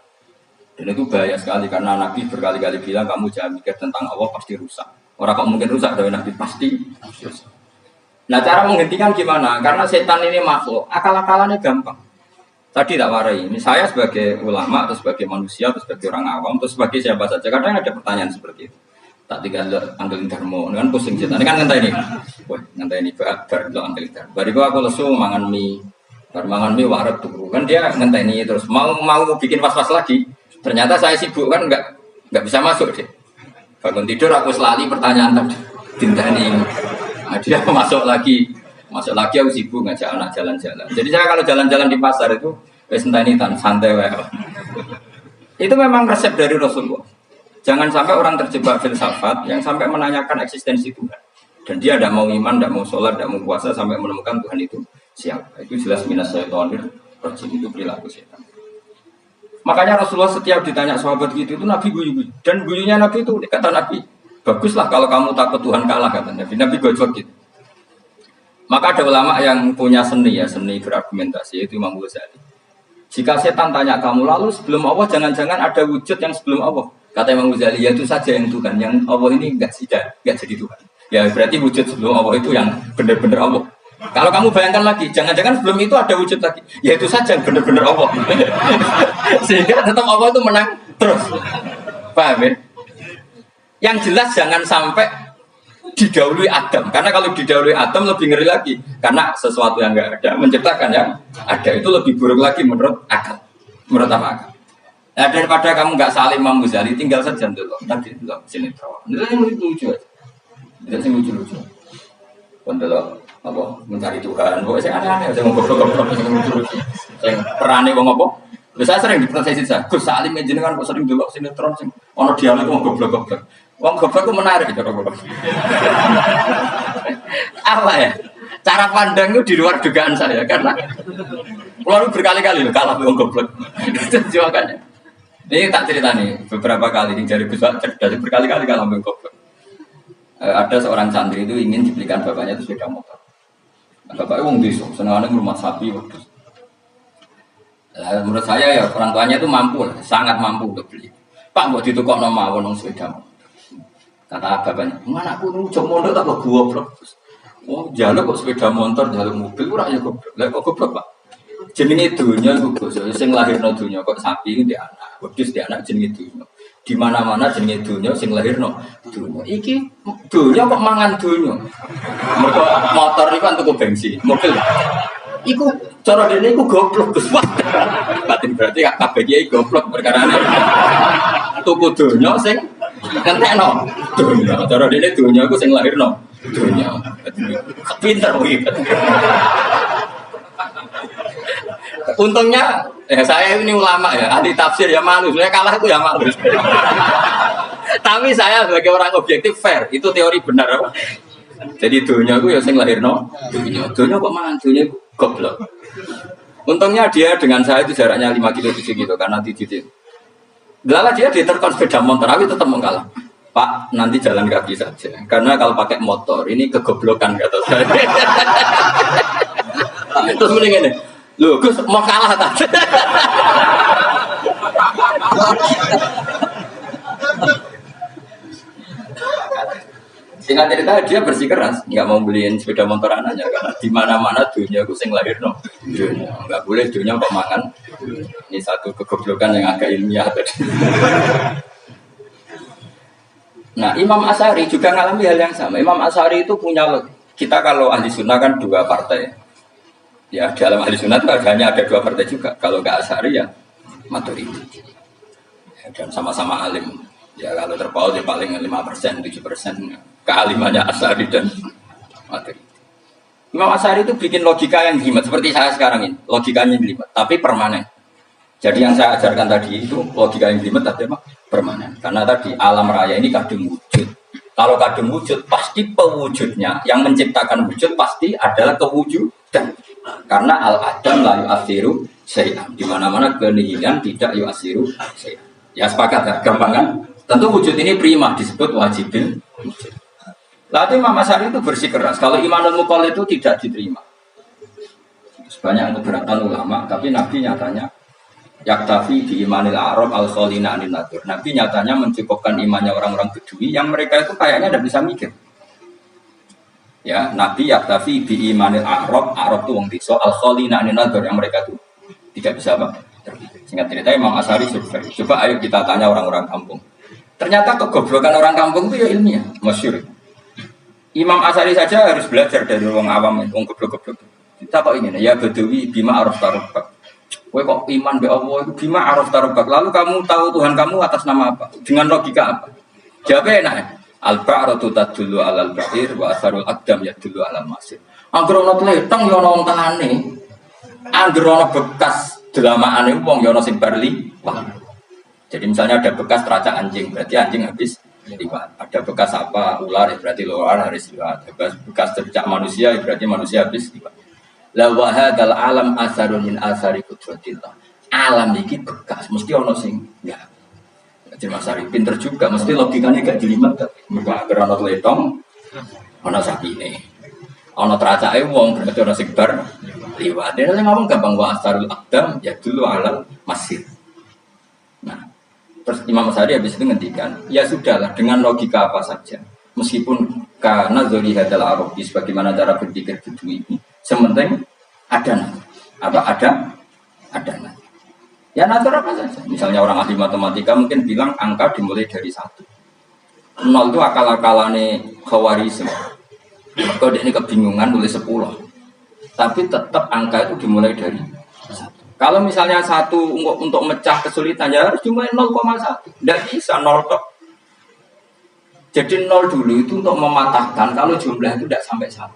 Dan itu bahaya sekali karena Nabi berkali-kali bilang kamu jangan mikir tentang Allah pasti rusak. Orang kok mungkin rusak dari Nabi pasti rusak. Nah cara menghentikan gimana? Karena setan ini makhluk, akal-akalannya gampang. Tadi tak warai, ini saya sebagai ulama atau sebagai manusia atau sebagai orang awam atau sebagai siapa saja. Kadang ada pertanyaan seperti itu. Tak tinggal anggelin darmo, kan pusing setan. Ini kan ngantai ini, wah ngantai ini bar lo anggelin darmo. Bariku aku lesu mangan mie, mangan mie waret tuh. Kan dia ngantai ini terus mau bikin was-was lagi. Ternyata saya sibuk kan nggak bisa masuk deh. Bangun tidur aku selali pertanyaan tadi. Tintani. Nah, dia masuk lagi aku sibuk ngajak anak jalan-jalan. Jadi saya kalau jalan-jalan di pasar itu sentanitan santai wae. Itu memang resep dari Rasulullah. Jangan sampai orang terjebak filsafat yang sampai menanyakan eksistensi Tuhan. Dan dia tidak mau iman, tidak mau sholat, tidak mau puasa sampai menemukan Tuhan itu siapa. Itu jelas minas syaitonir rajim, itu perilaku setan. Makanya Rasulullah setiap ditanya sahabat gitu itu Nabi guyu-guyu. Dan guyunya Nabi itu kata Nabi, baguslah kalau kamu takut Tuhan kalah kata Nabi. Nabi gojok gitu. Maka ada ulama yang punya seni berargumentasi yaitu Imam Ghazali. Jika setan tanya kamu lalu sebelum Allah jangan-jangan ada wujud yang sebelum Allah. Kata Imam Ghazali ya itu saja yang Tuhan, yang Allah ini enggak jadi Tuhan. Ya berarti wujud sebelum Allah itu yang benar-benar Allah. Kalau kamu bayangkan lagi, jangan-jangan sebelum itu ada wujud lagi. Ya itu saja yang benar-benar Allah. Sehingga tetap Allah itu menang terus. Paham ya? Yang jelas jangan sampai didahului Adam. Karena kalau didahului Adam lebih ngeri lagi. Karena sesuatu yang enggak ada menciptakan yang ada itu lebih buruk lagi menurut akal. Menurut apa akal? Nah, daripada kamu enggak saling Imam Ghazali, tinggal saja dulu. Nanti dulu sini terus. Itu yang lucu aja. Itu yang lucu-lucu. Untuk apa mencari Tuhan, pokoknya saya aneh-aneh, saya ngobrol-ngobrol, saya perani wong apa? Saya sering diprotes saya, Gus Salim jenengan kok sering delok sinetron sing ana dialog wong goblok-goblok. Wong goblok itu menarik cara goblok. Apa ya? Cara pandang itu di luar dugaan saya karena keluar berkali-kali kalah wong goblok. Itu jawabannya. Ini tak cerita nih beberapa kali ini dari besar cerdas berkali-kali kalah wong goblok. Ada seorang santri itu ingin dibelikan bapaknya itu sepeda motor. Bapaknya wong desa, senengane rumah sapi wedhus. Menurut saya ya orang tuanya itu mampu, sangat mampu untuk beli. Pak mbok ditukokno mawon wong sepeda motor. Kata bapaknya, "Anakku nu jok mondok tak goblok." Oh, jaluk kok sepeda motor, jaluk mobil ora ya goblok. Lah kok goblok, Pak? Jenenge donya iku Gus, sing lahirno donya kok sapi iki ndek anak, wedhus ndek anak jenenge donya. Di mana-mana jenenge dunya sing lahirno dunya. Iki dunya kok mangan dunya. Mergo motor iku kan tuku bensin, mobil. Iku cara dene iku goblok Gus. Batin berarti kabeh kiai goblok perkarane. Tuku dunya sing ngentekno dunya. Cara dene dunya iku sing lahirno dunya. Pinter kuwi. Untungnya saya ini ulama ya, ahli tafsir ya malu. Saya kalah itu ya malu. Tapi saya sebagai orang objektif fair, itu teori benar apa? Jadi dunia itu ya sing lahirno dunia. Dunia kok mangan dunia goblok. Untungnya dia dengan saya itu jaraknya 5 kilo 7 kilo karena di titik. Lala dia diterkon sepeda motor, tapi tetap mengalah. Pak, nanti jalan kaki saja. Karena kalau pakai motor ini kegoblokan kata saya. Terus mending ini. Loh, Gus mau kalah tadi. Singkat cerita dia bersikeras, nggak mau beliin sepeda motor anaknya karena di mana-mana dunia gue sing lahir no, dunia nggak boleh dunia kok makan. Ini satu kegoblokan yang agak ilmiah tadi. Nah, Imam Asy'ari juga ngalami hal yang sama. Imam Asy'ari itu punya, kita kalau ahli sunnah kan 2 partai. Ya dalam ahli sunnah itu hanya ada 2 partai juga. Kalau nggak Asy'ari ya Maturidi. Ya, dan sama-sama alim. Ya kalau terpaut ya paling 5%, 7%. Kealimannya Asy'ari dan Maturidi. Imam Asy'ari itu bikin logika yang jelimet seperti saya sekarang ini. Logikanya jelimet, tapi permanen. Jadi yang saya ajarkan tadi itu logika yang jelimet tapi apa? Permanen. Karena tadi alam raya ini kadung wujud. Kalau kadung wujud pasti pewujudnya. Yang menciptakan wujud pasti adalah kewujudan. Karena al-adam la yu'athiru syai'an. Di mana-mana kenihilan tidak yu'athiru syai'an. Ya sepakat ya, gampang kan? Tentu wujud ini prima disebut wajibin wujud. Lalu Imam Asy'ari itu bersikeras. Kalau imanul muqall itu tidak diterima. Banyak keberatan ulama, tapi Nabi nyatanya yaktafi di imanil a'rab al-khalina anin nadur. Nabi nyatanya mencukupkan imannya orang-orang Bedui yang mereka itu kayaknya tidak bisa mikir. Ya, Nabi yaktafi bi imanil a'rab itu wong desa al-khalina anin nadur yang mereka itu tidak bisa apa? Singkat cerita Imam Asy'ari survei. Coba ayo kita tanya orang-orang kampung. Ternyata kegoblokan orang kampung itu ya ilmiah, masyhur. Imam Asy'ari saja harus belajar dari orang awam, orang goblok-goblok. Kita kok ingin ya Badawi bima araf tarubak. Kowe kok iman be Allah itu bima araf tarubak. Lalu kamu tahu Tuhan kamu atas nama apa? Dengan logika apa? Jawabnya enak. Al-ba'ratu tadullu 'alal ba'ir wa asarul aqdam yadullu 'alal masir. Angger ana tletong ya ana wong tangane. Angger ana bekas delamaane wong ya ana sing barli. Jadi misalnya ada bekas teracak anjing, berarti anjing habis liwat. Ada bekas apa ular, ya berarti ular harus liwat. Bekas tercak manusia, ya berarti manusia habis liwat. La wa hadzal alam asarun min asari qudratillah. Alam iki bekas, mesti ono sing ya. Jadi Mas Ari pinter juga, mesti logikanya gak jelimet. Mergo agar ono letong, ono sapine. Ono teracake wong, berarti ono sing bar liwat. Dia ngomong gampang wa asarul aqdam ya dulu alam masir. Nah, terus Imam Asy'ari habis itu ngendikan, ya sudahlah dengan logika apa saja. Meskipun karena zoli hadal arabi sebagaimana cara berpikir Bedui ini, sementing ada nanti. Ya natur apa saja. Misalnya orang ahli matematika mungkin bilang angka dimulai dari 1. 0 itu akal-akalane Khawarizm. Maka dia ini kebingungan nulis 10. Tapi tetap angka itu dimulai dari 1. Kalau misalnya 1 untuk mecah kesulitan ya harus cuma 0,1. Tidak bisa 0 tok. Jadi 0 dulu itu untuk mematahkan kalau jumlah itu tidak sampai 1.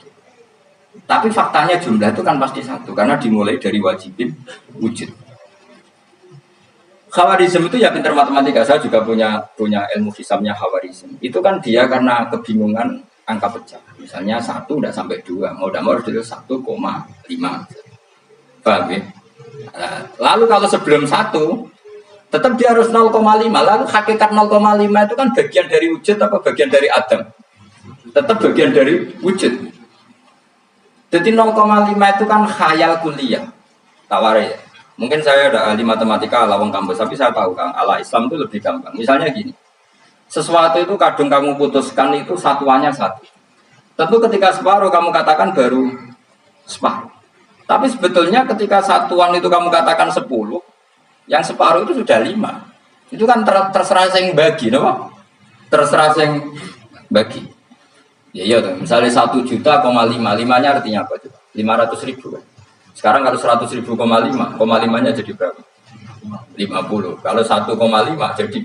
Tapi faktanya jumlah itu kan pasti 1 karena dimulai dari wajibin wujud. Khawarizm itu ya pintar matematika. Saya juga punya ilmu hisabnya Khawarizm. Itu kan dia karena kebingungan angka pecah. Misalnya 1 tidak sampai 2. Mau tidak mau harus ditulis 1,5. Paham ya? Nah, lalu kalau sebelum 1 tetap dia harus 0,5. Lalu hakikat 0,5 itu kan bagian dari wujud apa bagian dari adam? Tetap bagian dari wujud. Jadi 0,5 itu kan khayal kuliah. Tawari ya. Mungkin saya ada ahli matematika ala wong kampus, tapi saya tahu Kang, ala Islam itu lebih gampang. Misalnya gini. Sesuatu itu kadang kamu putuskan itu satuannya 1. Tentu ketika separuh kamu katakan baru separuh. Tapi sebetulnya ketika satuan itu kamu katakan 10, yang separuh itu sudah 5. Itu kan terserah sing bagi, no? Terserah sing bagi. Ya iya, misalnya 1,5 juta, limanya artinya apa coba? 500.000 kan. Sekarang kalau 100.000, 5,5 nya jadi berapa? 50. Kalau 1,5 jadi.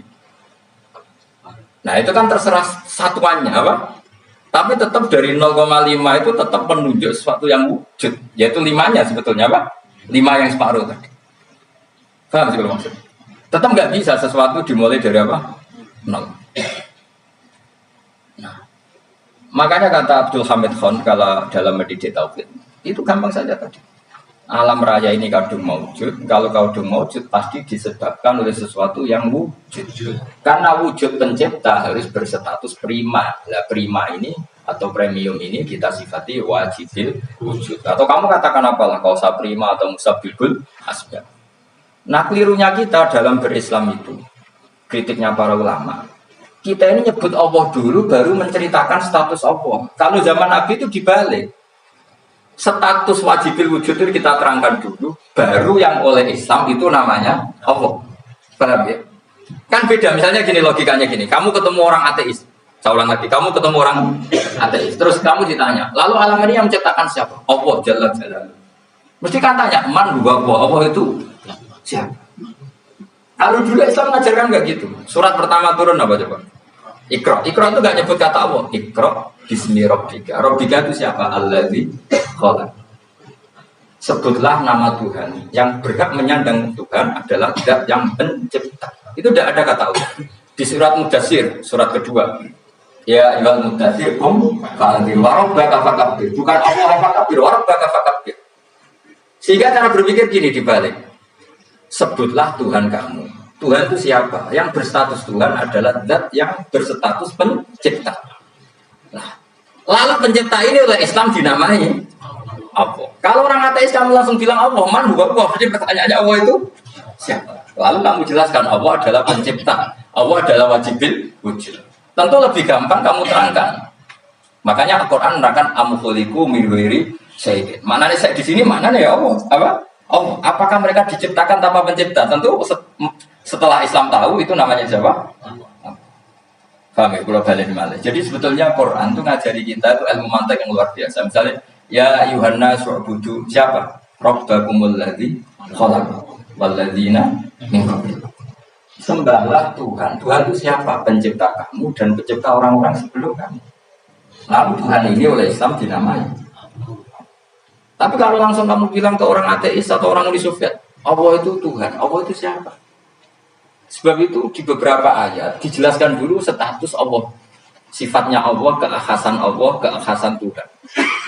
Nah itu kan terserah satuannya apa? Tapi tetap dari 0,5 itu tetap menunjuk sesuatu yang wujud, yaitu 5-nya sebetulnya apa? 5 yang separuh tadi. Paham sih kalau maksud? Tetap nggak bisa sesuatu dimulai dari apa? 0. Nah, makanya kata Abdul Hamid Khan kalau dalam mendidik tauhid itu gampang saja tadi. Alam raya ini kadung maujud. Kalau kadung maujud pasti disebabkan oleh sesuatu yang wujud. Karena wujud pencipta harus berstatus prima. Nah, prima ini atau premium ini kita sifati wajibil wujud. Atau kamu katakan apalah kausa prima atau musabibul asbab. Nah, kelirunya kita dalam berislam itu, kritiknya para ulama. Kita ini nyebut Allah dulu baru menceritakan status Allah. Kalau zaman Nabi itu dibalik. Status wajibil wujud itu kita terangkan dulu, baru yang oleh Islam itu namanya Allah. Paham ya? Kan beda, misalnya gini logikanya gini, kamu ketemu orang ateis, saya ulang lagi, kamu ketemu orang ateis, terus kamu ditanya, lalu alam ini yang menciptakan siapa? Allah Jalla Jalla. Mesti kan tanya, man huwa Allah itu siapa? Kalau dulu Islam mengajarkan nggak gitu. Surat pertama turun apa coba? Iqra. Iqra itu nggak nyebut kata Allah. Iqra bismi rabbika. Rabbika itu siapa? Alladzi khalaq. Sebutlah nama Tuhan. Yang berhak menyandang Tuhan adalah zat yang pencipta. Itu tidak ada kata Allah. Di surat Mudatsir, surat kedua. Ya ayyuhal mudatsir qum fa'anzir wa rabbaka fakabbir. Bukan Allah fakabbir, wa rabbaka fakabbir. Sehingga cara berpikir gini dibalik. Sebutlah Tuhan kamu. Tuhan itu siapa? Yang berstatus Tuhan adalah zat yang berstatus pencipta. Nah, lalu pencipta ini oleh Islam dinamai Allah. Kalau orang ateis kamu langsung bilang Allah, man huwa Allah. Jadi pertanyaannya Allah itu siapa? Lalu kamu jelaskan Allah adalah pencipta. Allah adalah wajibil wujud. Tentu lebih gampang kamu terangkan. Makanya Al-Quran menerangkan amkhuliku mirwiri syai'in. Maknanya saya di sini maknanya ya Allah. Apa? Allah. Apakah mereka diciptakan tanpa pencipta? Tentu setelah Islam tahu itu namanya siapa? Paham ya? Kalau balik malah. Jadi sebetulnya Quran itu ngajari kita itu ilmu mantik yang luar biasa. Misalnya ya Yuhanna su'budu siapa? Rabbakumul ladzi khalaqakum wal ladzina min qablikum. Sembahlah Tuhan. Tuhan itu siapa? Pencipta kamu dan pencipta orang-orang sebelum kamu. Lalu Tuhan ini oleh Islam dinamai. Tapi kalau langsung kamu bilang ke orang ateis atau orang Uni Soviet, Allah itu Tuhan, Allah itu siapa? Sebab itu di beberapa ayat dijelaskan dulu status Allah. Sifatnya Allah, keakhasan Tuhan.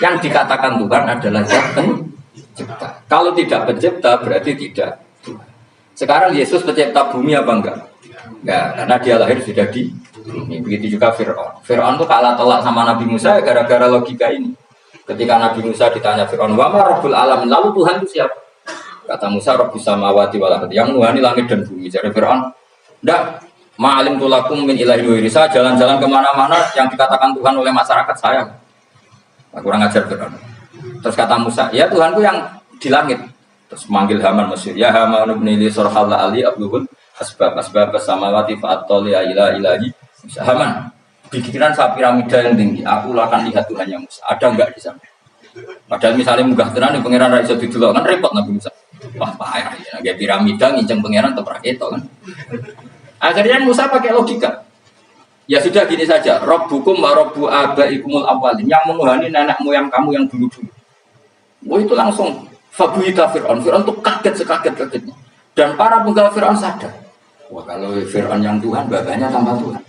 Yang dikatakan Tuhan adalah zat pencipta. Kalau tidak pencipta berarti tidak Tuhan. Sekarang Yesus pencipta bumi apa enggak? Enggak, karena dia lahir sudah di bumi. Begitu juga Fir'aun. Fir'aun itu kalah tolak sama Nabi Musa gara-gara logika ini. Ketika Nabi Musa ditanya Fir'aun, wa ma rabbul alamin, lalu Tuhan itu siapa? Kata Musa, Rabbus samawati wal ardi, yang nuhani langit dan bumi. Jadi Fir'aun, enggak, ma'alim tulakum min ilahi wa irisa, jalan-jalan kemana-mana yang dikatakan Tuhan oleh masyarakat saya. Kurang ajar Fir'aun. Terus kata Musa, ya Tuhanku yang di langit. Terus manggil Haman Mesir, ya Haman ibn Ili surhalla ali abluhun asbab samawati fa'attoli ilahi. Haman, bikinan saya piramida yang tinggi, aku akan lihat Tuhan yang Musa. Ada enggak di sana? Padahal misalnya munggah tenan yang pangeran ra iso didelok kan repot Nabi Musa. Wah, payah ya, kayak piramida nginceng pangeran tetep ra ketok kan. Akhirnya Musa pakai logika. Ya sudah gini saja, Rabbukum wa rabbu abaikumul awwalin, yang menuhani nenek moyang kamu yang dulu-dulu. Wah itu langsung fabuhita Fir'aun. Fir'aun itu kaget sekaget-kagetnya. Dan para penggawa Fir'aun sadar. Wah kalau Fir'aun yang Tuhan, babanya tambah Tuhan.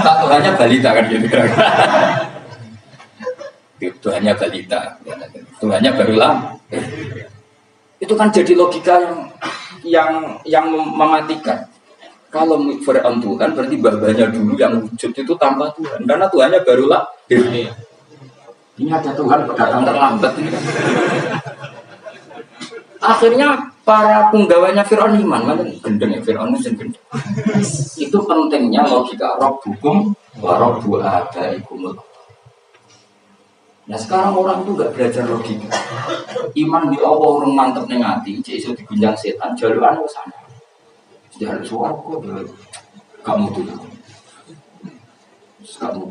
Tak Tuhannya balita kan gitu. Tuhannya balita, Tuhannya barulah. Itu kan jadi logika yang mematikan. Kalau Fir'aun Tuhan berarti babanya dulu yang wujud itu tanpa Tuhan, karena Tuhannya barulah. Ini ada Tuhan datang terlambat. Akhirnya para penggawanya Fir'aun iman, mana gendeng ya Fir'aun itu gendeng. Itu pentingnya logika Rabbukum wa rabbu abaikumul. Nah sekarang orang itu gak belajar logika. Iman di Allah orang mantep ning ati, iso digunjang setan, jalukan ke sana. Jangan suaraku kamu tuh. Kamu.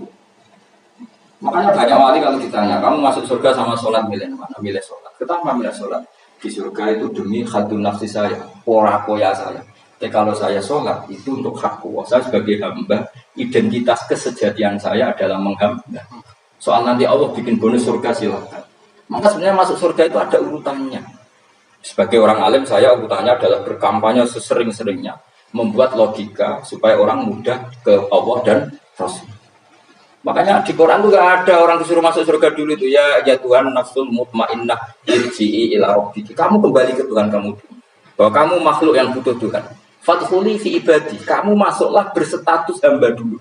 Makanya banyak wali kalau ditanya, kamu masuk surga sama sholat milih mana? Milih sholat. Kenapa milih sholat? Di surga itu demi khadun nafsi saya, pora koya saya. Tapi kalau saya sholat itu untuk hakku. Saya sebagai hamba, identitas kesejatian saya adalah menghamba. Soal nanti Allah bikin bonus surga silakan. Maka sebenarnya masuk surga itu ada urutannya. Sebagai orang alim saya urutannya adalah berkampanye sesering-seringnya, membuat logika supaya orang mudah ke Allah dan Rasul. Makanya di Quran itu gak ada orang disuruh masuk surga dulu itu ya Tuhan nafsul mutmainnah irji'i ila rabbiki. Kamu kembali ke Tuhan kamu dulu. Bahwa kamu makhluk yang butuh Tuhan. Fadkhuli fi ibadi. Kamu masuklah berstatus hamba dulu.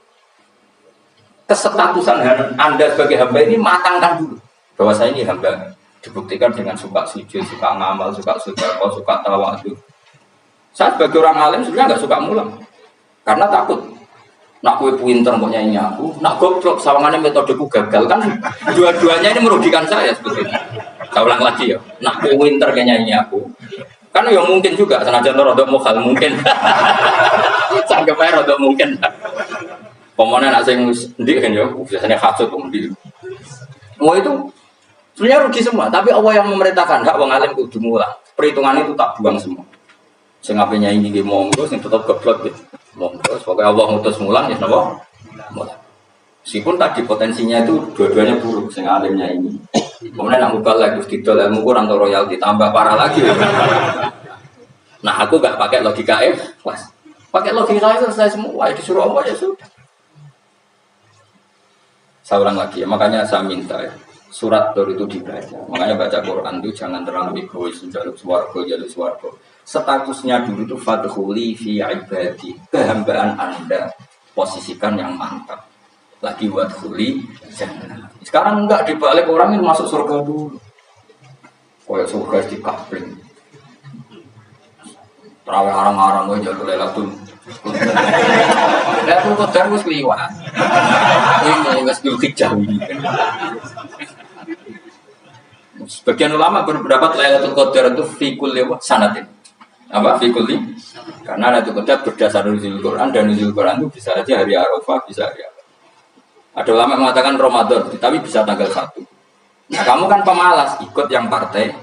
Kesetatusan Anda sebagai hamba ini matangkan dulu. Bahwa saya ini hamba. Dibuktikan dengan suka sujud, suka ngamal, suka sedekah, suka tawadhu. Saya sebagai orang alim sebenarnya gak suka mulang. Karena takut. Nak kue pinter mau nyanyi aku, nak goblok sawangannya metodeku gagal kan dua-duanya ini merugikan saya sebetulnya. Saya ulang lagi ya, nak kue pinter kayak nyanyi aku, kan ya mungkin juga senajan rodok mokal mungkin, sanggep aja rodok mungkin. Pemenang nak sing ndik kan ya, biasanya khasut ndik. Mau itu sebenarnya rugi semua, tapi Allah yang memerintahkan hak wong alim kudu mulang. Perhitungan itu tak buang semua. Sing ape nyanyi nggih monggo, sing tetep goblok nggih. Monggo, pokoknya Allah ngutus mulang ya napa? Mulang. Meskipun tadi potensinya itu dua-duanya buruk, sing alimnya ini. Kemudian nak mubal lagi didol ilmu kurang atau royalti tambah parah lagi. Nah, aku enggak pakai logika kelas. Pakai logika itu selesai semua, disuruh Allah ya sudah. Saya ulang lagi ya, makanya saya minta ya. Surat Tur itu dibaca. Makanya baca Quran itu jangan terlalu egois, jaluk swarga. Statusnya dulu itu fadkhuli fi ibadi, kehambaan Anda posisikan yang mantap. Lagi wadkhuli jannah. Sekarang enggak dibalik orang ini masuk surga dulu. Kayak surga di kapling. Terawih arang-arang aja Lailatul Lailatul Qadar wis liwat. Ini wis Dzulhijjah ini. Sebagian ulama berpendapat Lailatul Qadar itu fi kulli sanatin. Apa fikuli? Karena Lailatul Qadar berdasar nuzul Quran dan nuzul Quran itu bisa aja hari Arafah, bisa hari apa. Ada ulama mengatakan Ramadan, tapi bisa tanggal 1. Nah, kamu kan pemalas ikut yang partai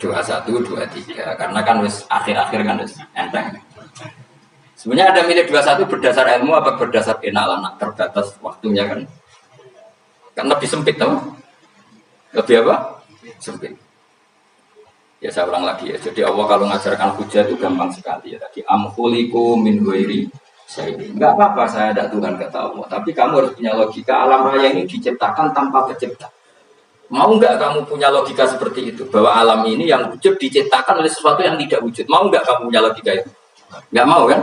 21, 23 karena kan wis akhir-akhir kan wis enteng. Sebenarnya ada milih 21 berdasar ilmu apa berdasar enak terbatas waktunya kan. Kan lebih sempit tau? Lebih apa? Sempit. Ya saya ulang lagi ya. Jadi Allah kalau mengajarkan hujah itu gampang sekali ya. Tadi amkhuliku min ghairi syai'in. Enggak apa-apa saya ada Tuhan kata Allah. Tapi kamu harus punya logika alam raya ini diciptakan tanpa pencipta. Mau enggak kamu punya logika seperti itu? Bahwa alam ini yang wujud diciptakan oleh sesuatu yang tidak wujud. Mau enggak kamu punya logika itu? Enggak mau kan?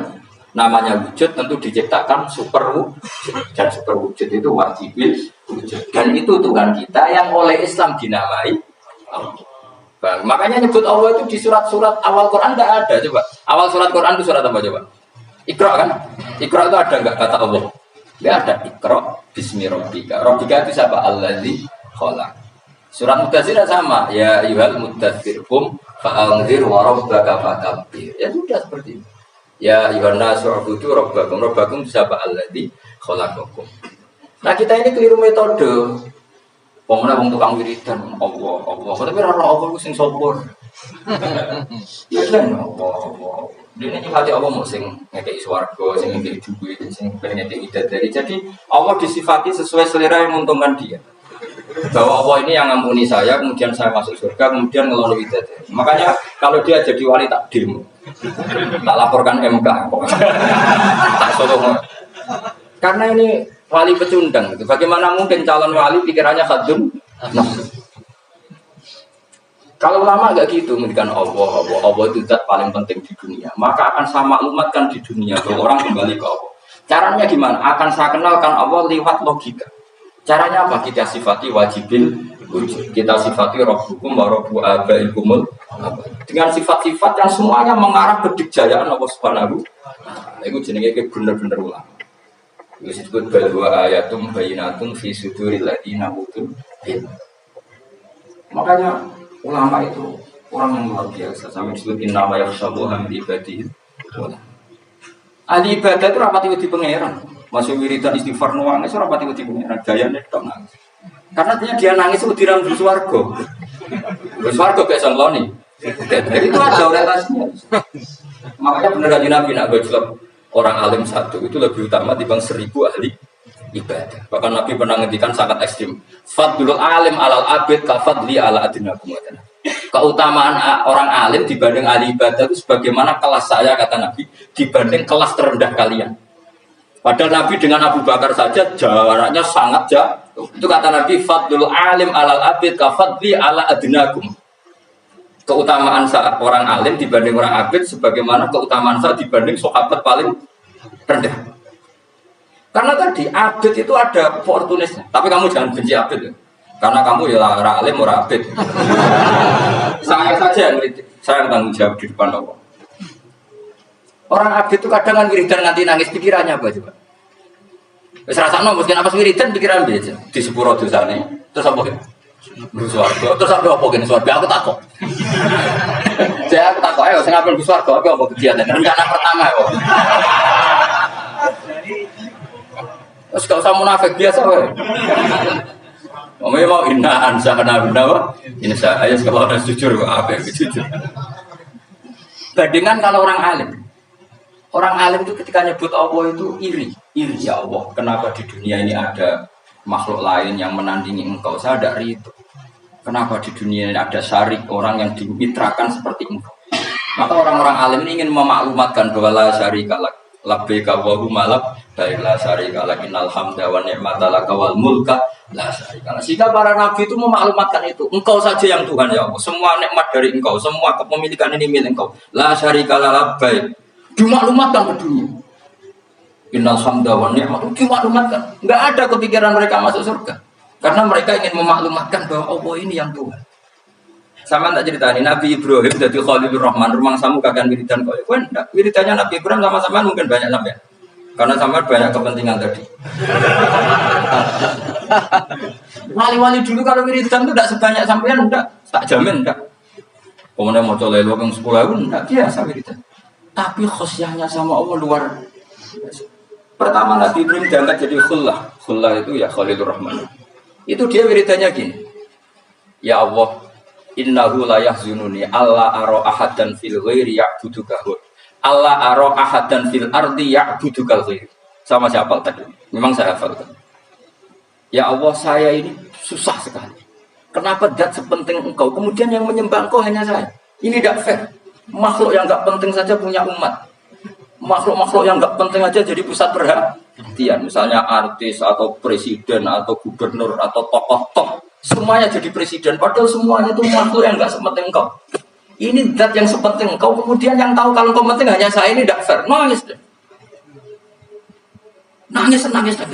Namanya wujud tentu diciptakan super wujud. Dan super wujud itu wajibil wujud. Dan itu Tuhan kita yang oleh Islam dinamai Allah. Bang. Makanya nyebut Allah itu di surat-surat awal Quran tidak ada. Coba awal surat Quran itu surat apa coba? Iqra kan? Iqra itu ada nggak kata Allah? Nggak ada. Iqra bismi rabbika. Rabbika itu siapa? Allazi khalaq. Surat Mudaththir sama. Ya ayyuhal mudaththir qum fa'anzir wa rabbaka fakabbir. Ya sudah seperti itu. Ya ayyuhan nasu ubudu rabbakum. Rabbakum siapa? Allazi khalaqakum. Nah kita ini keliru metode. Pokoknya wong tukang wiridan Allah. Tapi ora Allah ku sing sopor. Ya kan Allah. Dene nyifati Allah mau sing ngekeki swarga, sing ngekeki duit, sing pengen ngekeki dari. Jadi Allah disifati sesuai selera yang menguntungkan dia. Bahwa Allah ini yang ngampuni saya, kemudian saya masuk surga, kemudian ngelola widadari. Makanya kalau dia jadi wali tak demo. Tak laporkan MK. Tak solo. Karena ini wali pecundang gitu. Bagaimana mungkin calon wali pikirannya khadun? Nah. Kalau lama enggak gitu, mendikan Allah itu zat paling penting di dunia. Maka akan saya maklumatkan di dunia bahwa orang kembali ke Allah. Caranya gimana? Akan saya kenalkan Allah lewat logika. Caranya apa? Kita sifati wajibil wujud. Kita sifati rabbukum wa rabbu abaikumul. Dengan sifat-sifat yang semuanya mengarah ke dikjayaan Allah Subhanahu. Nah, itu jenenge bener-bener ulama. Disebut bahwa ayatum bayinatun fi suduril ladina utul ilm. Makanya ulama itu orang yang luar biasa. Sampai disebut innama yakhshallaha min ibadihi Ahli ibadah itu rapati wedi pangeran. Masuk wiridan istighfar nuangis rapati wedi pangeran. Gayane tok nangis. Karena dia nangis itu diram di swarga. Di swarga gak sangloni. Jadi itu ada orientasinya. Makanya benar kaji Nabi nak bajlok orang alim satu itu lebih utama dibanding 1000 ahli ibadah. Bahkan Nabi pernah ngendikan sangat ekstrim. Fadlul alim alal abid kafadli ala adinakum. Keutamaan orang alim dibanding ahli ibadah itu sebagaimana kelas saya kata Nabi dibanding kelas terendah kalian. Padahal Nabi dengan Abu Bakar saja jaraknya sangat jauh. Itu kata Nabi fadlul alim alal abid kafadli ala adinakum. Keutamaan orang alim dibanding orang abid sebagaimana keutamaan saya dibanding sahabat paling rendah. Karena tadi abid itu ada opportunisnya. Tapi kamu jangan benci abid ya. Karena kamu ya orang alim orang abid. Saya saja yang kritik. Saya yang tanggung jawab di depan Allah. Orang abid itu kadang kan wiridan nanti nangis pikirannya apa coba? Wis rasakno mungkin apa wiridan pikiran biasa di sepuro dosane. Terus apa gitu? Swarga. Terus apa gini swarga? Aku takut. Saya takut. Ayo, saya ngambil swarga. Apa kegiatan? Rencana pertama ya. Terus gak usah munafik biasa wae. Mau inna ansana benda ini saya kalau harus jujur apa jujur. Bandingan kalau orang alim. Orang alim itu ketika nyebut Allah itu iri ya Allah. Kenapa di dunia ini ada makhluk lain yang menandingi engkau? Saya tidak ridho. Kenapa di dunia ini ada syarik orang yang dimitrakan seperti engkau? Maka orang-orang alim ini ingin memaklumatkan bahwa la syarika lak labbaika wa huma labbaik la syarika lak innal hamda wa ni'mata laka wal mulka la syarika lak. Sehingga para nabi itu memaklumatkan itu. Engkau saja yang Tuhan ya Allah. Semua nikmat dari engkau, semua kepemilikan ini milik engkau. La syarika lak labbaik. Dimaklumatkan ke dunia. Innal hamda wa ni'mata dimaklumatkan. Enggak ada kepikiran mereka masuk surga. Karena mereka ingin memaklumatkan bahwa Allah ini yang Tuhan. Sama tak cerita ini Nabi Ibrahim jadi Khalilur Rahman, rumah samu kagan wiridan kau. Enggak, wiridannya Nabi Ibrahim sama-sama mungkin banyak sampai. Karena sama banyak kepentingan tadi. Wali-wali dulu kalau wiridan itu tidak sebanyak sampean, enggak, tak jamin enggak. Kemudian mau coba lelo yang 10.000 enggak biasa wiridan. Tapi khosyahnya sama Allah luar biasa. Pertama Nabi Ibrahim diangkat jadi khullah. Khullah itu ya Khalilur Rahman. Itu dia wiridannya gini. Ya Allah, innahu la yahzununi alla ara ahadan fil ghairi ya'buduka. Alla ara ahadan fil ardi ya'buduka ghairi. Sama siapa tadi? Memang saya hafalkan. Ya Allah, saya ini susah sekali. Kenapa zat sepenting engkau? Kemudian yang menyembah engkau hanya saya. Ini tidak fair. Makhluk yang enggak penting saja punya umat. Makhluk-makhluk yang enggak penting aja jadi pusat perhatian. Misalnya artis atau presiden atau gubernur atau tokoh top. Semuanya jadi presiden. Padahal semuanya itu makhluk yang enggak sepenting engkau. Ini zat yang sepenting engkau. Kemudian yang tahu kalau engkau penting hanya saya, ini tidak fair. Nangis deh. Nangis.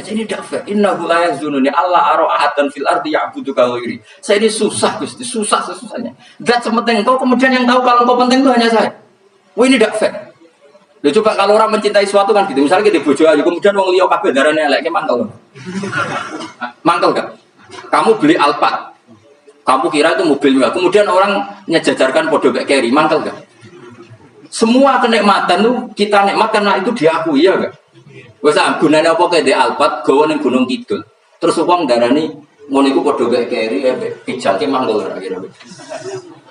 Ini tidak fair. Innahu la yahzununi alla ara ahadan fil ardi ya'buduka ghairi. Saya ini susah Gusti, susah sesusahnya. Zat sepenting engkau, kemudian yang tahu kalau engkau penting itu hanya saya. Wah, ini tidak fair. Loh, coba kalau orang mencintai sesuatu kan gitu. Misalnya kita bojo ayu, kemudian wong liya kabeh darane elek, mangkel. Mangkel enggak? Kamu beli Alphard. Kamu kira itu mobil mewah. Kemudian orang nyejajarkan podo kayak carry, mangkel enggak? Semua kenikmatan itu kita nikmat karena itu diakui ya enggak? Wes gunane apa kayak di Alphard gawe ning Gunung Kidul. Terus wong darani ngono iku podo kayak carry pijake mangkel kira-kira.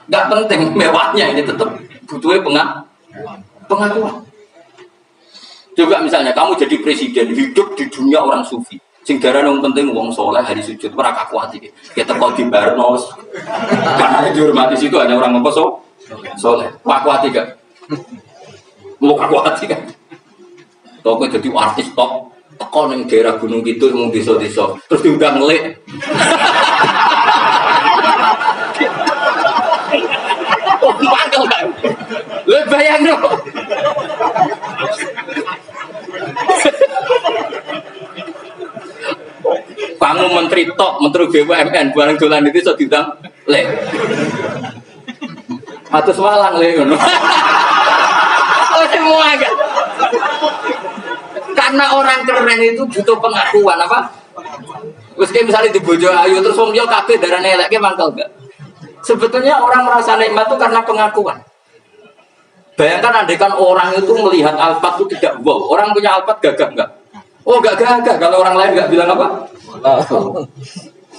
Enggak penting mewahnya, ini tetap butuhnya pengakuan. Coba misalnya kamu jadi presiden, hidup di dunia orang sufi. Sing darane wong penting wong soleh hari sujud ora kakuati. Kita kok di Barnos. Karena dihormati situ hanya orang apa soleh. Kakuati gak? Mau kakuati kan? Kok jadi artis top teko ning daerah Gunung Kidul mung desa-desa terus diundang ngelik. Oh, mangkel kan? Lha bayangno. Kamu menteri top, menteri BUMN, barang dolan itu iso diundang le. Atus walang le ngono. Oh, semua kan. Karena orang keren itu butuh pengakuan apa? Wis misalnya di bojo ayu terus wong liya kabeh darane eleke mangkel enggak. Sebetulnya orang merasa nikmat itu karena pengakuan. Bayangkan andaikan orang itu melihat Alphard itu tidak wow. Orang punya Alphard gagah enggak? Oh enggak gagah. Kalau orang lain enggak bilang apa?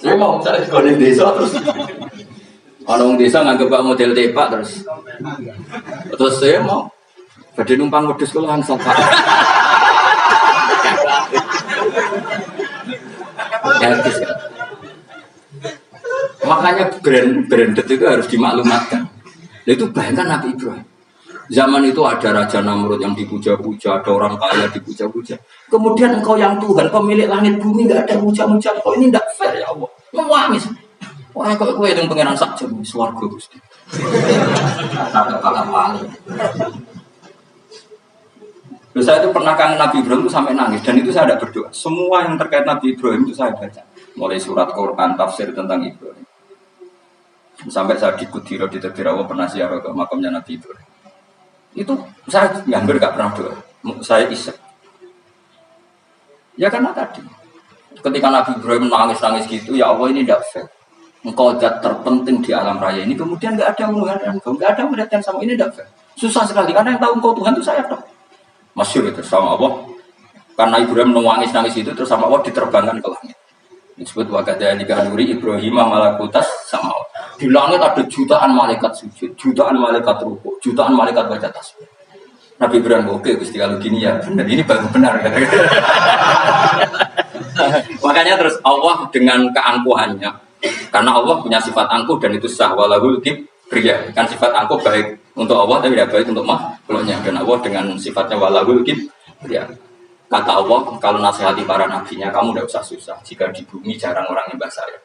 Saya mau cari sekolah desa terus. Orang desa nganggep Pak model tepak terus saya mau badhe numpang wedhus kula langsung Pak. Makanya branded itu harus dimaklumatkan. Itu bayangkan Nabi Ibrahim. Zaman itu ada Raja Namrud yang dipuja-puja, ada orang kaya dipuja-puja. Kemudian engkau yang Tuhan, pemilik langit bumi, nggak ada puja-puja. Kau ini tidak fair ya Allah. Menangis. Wah, kok kowe yang pengenan saja, swarga Gusti. Ada pala-pala. Saya itu pernah kangen Nabi Ibrahim itu sampai nangis dan itu saya ada berdoa. Semua yang terkait Nabi Ibrahim itu saya baca. Mulai surat Quran, tafsir tentang Ibrahim. Sampai saya di Kudiro, di Tebirawa pernah ziarah ke makamnya Nabi Ibrahim. Itu saya hampir gak pernah doa. Saya isek. Ya karena tadi. Ketika Nabi Ibrahim nangis-nangis gitu, ya Allah ini tidak fair. Engkau zat terpenting di alam raya ini. Kemudian gak ada menghadapkan engkau. Gak ada menghadapkan sama ini tidak fair. Susah sekali. Karena yang tahu engkau Tuhan itu saya tahu. Masyhur itu sama Allah. Karena Ibrahim nangis-nangis itu terus sama Allah diterbangkan ke langit. Disebut wakadhalika nuri Ibrahim malakutas sama Allah. Di langit ada jutaan malaikat sujud, jutaan malaikat rukuk, jutaan malaikat baca tasbih. Nabi Ibrahim oke Gusti kalau gini ya benar ini baru benar. Makanya terus Allah dengan keangkuhannya, karena Allah punya sifat angkuh dan itu sah walahul kibriya. Kan sifat angkuh baik untuk Allah tapi tidak baik untuk makhluknya. Dan Allah dengan sifatnya walahul kibriya. Kata Allah, kalau nasihati para nabinya, kamu tidak usah susah. Jika di bumi jarang orang nyembah saya.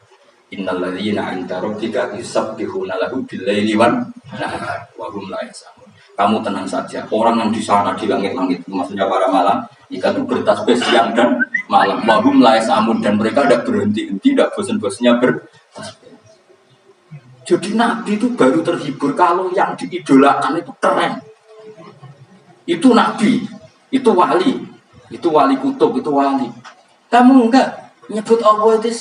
Innalladzina 'inda rabbika yusabbihuna lahu bil-laili wan-nahar wa hum la yas'amun. Kamu tenang saja. Orang yang di sana di langit-langit, maksudnya para malam, jika itu bertasbih siang dan malam, wa hum la yas'amun dan mereka tidak berhenti-henti, tidak bosan-bosannya bertasbih. Jadi Nabi itu baru terhibur kalau yang diidolakan itu keren. Itu Nabi, itu wali. Itu wali kutub, itu wali. Kamu enggak nyebut Allah itu.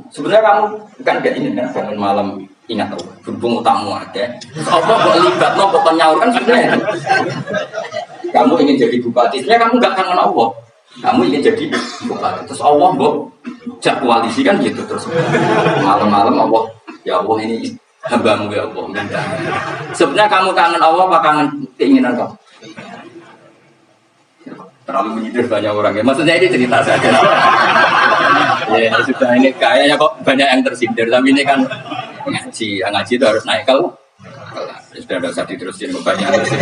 Sebenarnya kamu kan enggak ini kan bangun malam ingat Allah. Berhubung utamu ada. Allah kok libat no kok nyaur kan sebenarnya. Kamu ingin jadi bupati, sebenarnya kamu enggak kangen Allah. Kamu ingin jadi bupati. Terus Allah kok jak koalisi kan gitu terus. Malam-malam Allah, ya Allah ini hambamu ya Allah. Sebenarnya kamu kangen Allah apa kangen keinginan kamu? Terlalu menyindir banyak orang ya. Maksudnya ini cerita saja. Ya sudah ini kayaknya kok banyak yang tersindir. Tapi ini kan ngaji. Yang ngaji itu harus naik kalau sudah ada saat diterusin banyak terusin.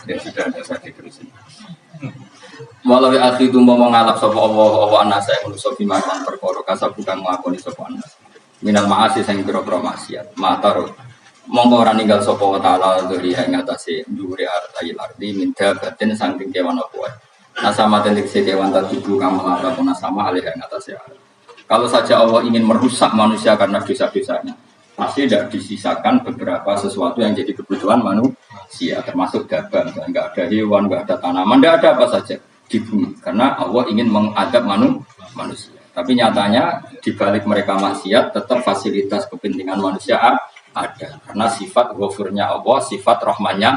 Ya sudah ada saat diterusin. Walau akhir itu mau ngalap sopo Allah anak saya menusuk di makan perkara kasar bukan mengakoni sopo anak. Minal maasi saya kira maksiat. Matar mongko ora ninggal sapa wa taala dari ing atase dhuwure artayil ardi minta batin saking kewan apa wae. Nasama tendik kewan tubuh kamu melakukan sama alih ing atase. Kalau saja Allah ingin merusak manusia karena dosa-dosanya, pasti tidak disisakan beberapa sesuatu yang jadi kebutuhan manusia, termasuk dagang, enggak ada hewan, enggak ada tanaman, enggak ada apa saja di bumi karena Allah ingin mengadab manusia. Tapi nyatanya di balik mereka maksiat tetap fasilitas kepentingan manusia ada karena sifat ghafurnya Allah, sifat rahmannya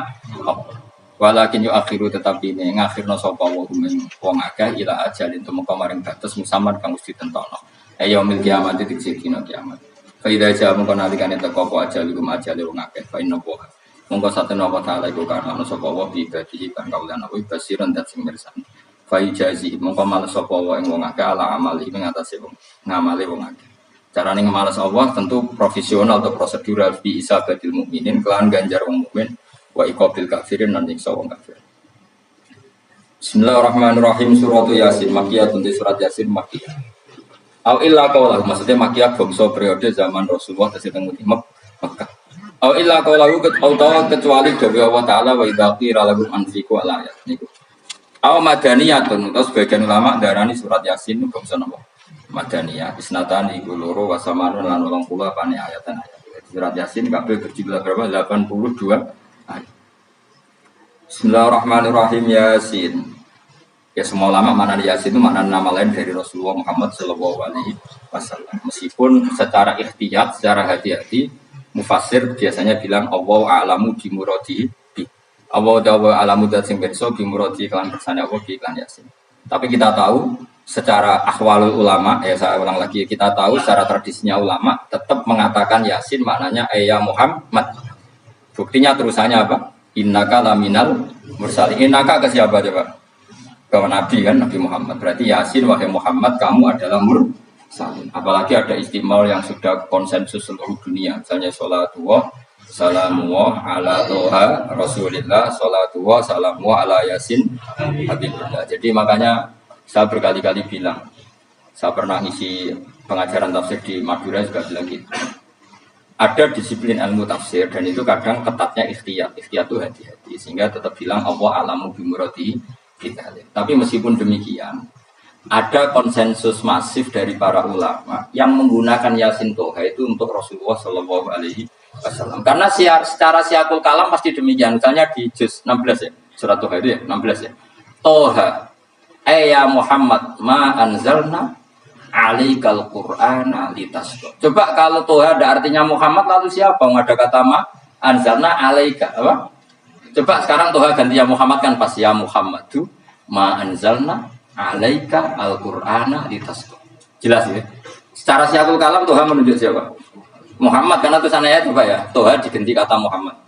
Allah. Walakin akhiru tetapi ini ngakhirna sapa wa wong akeh ila ajalin temu kamaring batas musamad kang mesti tentono. Yaumil kiamat diksi dina kiamat. Fa idza ja'a mongko nalikane teko apa ajalikum ajale wong akeh fa inna wa. Mongko satene apa taala iku karena sapa wa bi ibadihi kang kaulan apa basiran dat sing mirsani. Fa ijazi mongko males sapa wa ing wong akeh ala amali ing atase wong ngamale wong akeh. Caranya ngemalas Allah tentu profesional atau prosedural bi isabatil mukminin kelan ganjar wong mukmin wa iqabil kafirin lan nyiksa wong kafir. Bismillahirrahmanirrahim surat Yasin makiyah tunti surat Yasin makiyah. Au illa qaulahu maksudnya makiyah bangsa periode zaman Rasulullah teng Mekah. Au illa qaulahu kecuali dewe Allah taala wa idza qira lahum anfiqu ala ayat niku. Au madaniyatun terus sebagian ulama darani surat Yasin bangsa napa? Madaniyah isnatan iku loro wasamanun lan 80 apane ayatan ayat. Surat Yasin kabeh berjumlah berapa? 82 ayat. Bismillahirrahmanirrahim Yasin. Ya semua ulama makna Yasin itu makna nama lain dari Rasulullah Muhammad sallallahu alaihi wasallam. Meskipun secara ikhtiyat, secara hati-hati Mufassir biasanya bilang Allah a'lamu bi muradi bi. Allah a'lamu dat sing pirsa bi muradi kelan kersane Allah bi iklan Yasin. Tapi kita tahu secara ahwalul ulama, ya saya ulang lagi, kita tahu secara tradisinya ulama tetap mengatakan Yasin maknanya ya Muhammad. Buktinya terusannya apa? Innaka laminal mursalin. Innaka ke siapa coba? Ke Nabi kan, Nabi Muhammad. Berarti Yasin wahai Muhammad kamu adalah mursalin. Apalagi ada istimewa yang sudah konsensus seluruh dunia. Misalnya sholatullah, salamullah ala toha rasulillah, sholatullah, salamullah ala Yasin Habibullah. Jadi makanya saya berkali-kali bilang, saya pernah ngisi pengajaran tafsir di Madura juga bilang gitu. Ada disiplin ilmu tafsir dan itu kadang ketatnya ikhtiyat. Ikhtiyat itu hati-hati sehingga tetap bilang Allah alamu bimurati kita. Tapi meskipun demikian, ada konsensus masif dari para ulama yang menggunakan Yasin Toha itu untuk Rasulullah Shallallahu Alaihi Wasallam. Karena secara siakul kalam pasti demikian. Misalnya di juz 16 ya, surat Toha itu ya 16 ya. Toha, ya Muhammad ma anzalna alikal Qur'ana litasqa. Coba kalau Toha ada artinya Muhammad lalu siapa? Ada kata ma anzalna alaika apa? Coba sekarang Toha ganti ya Muhammad kan pas ya Muhammadu ma anzalna alaika al-Qur'ana litasqa. Jelas ya? Secara siakul kalam Toha menunjuk siapa? Muhammad karena tulisannya coba ya. Toha diganti kata Muhammad.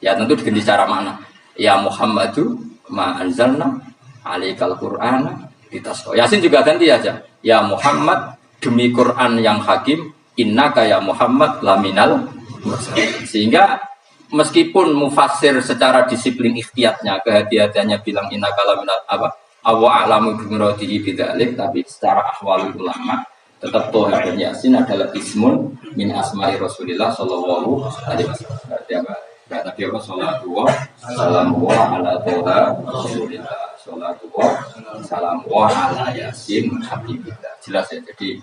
Ya tentu diganti secara mana? Ya Muhammadu ma anzalna alaikal Qur'ana litasqa. Yasin juga ganti aja. Ya Muhammad demi Quran yang hakim innaka ya Muhammad laminal mursalin. Sehingga meskipun mufassir secara disiplin ikhtiyatnya kehati-hatiannya bilang innaka laminal apa awa alamu bimuradihi bidzalik, tapi secara ahwalul ulama tetap Toha dan Yasin adalah ismun min asma'i Rasulillah sallallahu alaihi wasallam. Nabi apa sallallahu salamu ala Toha Rasulillah sallallahu salamu ala Yasin Habibillah. Jelas ya, jadi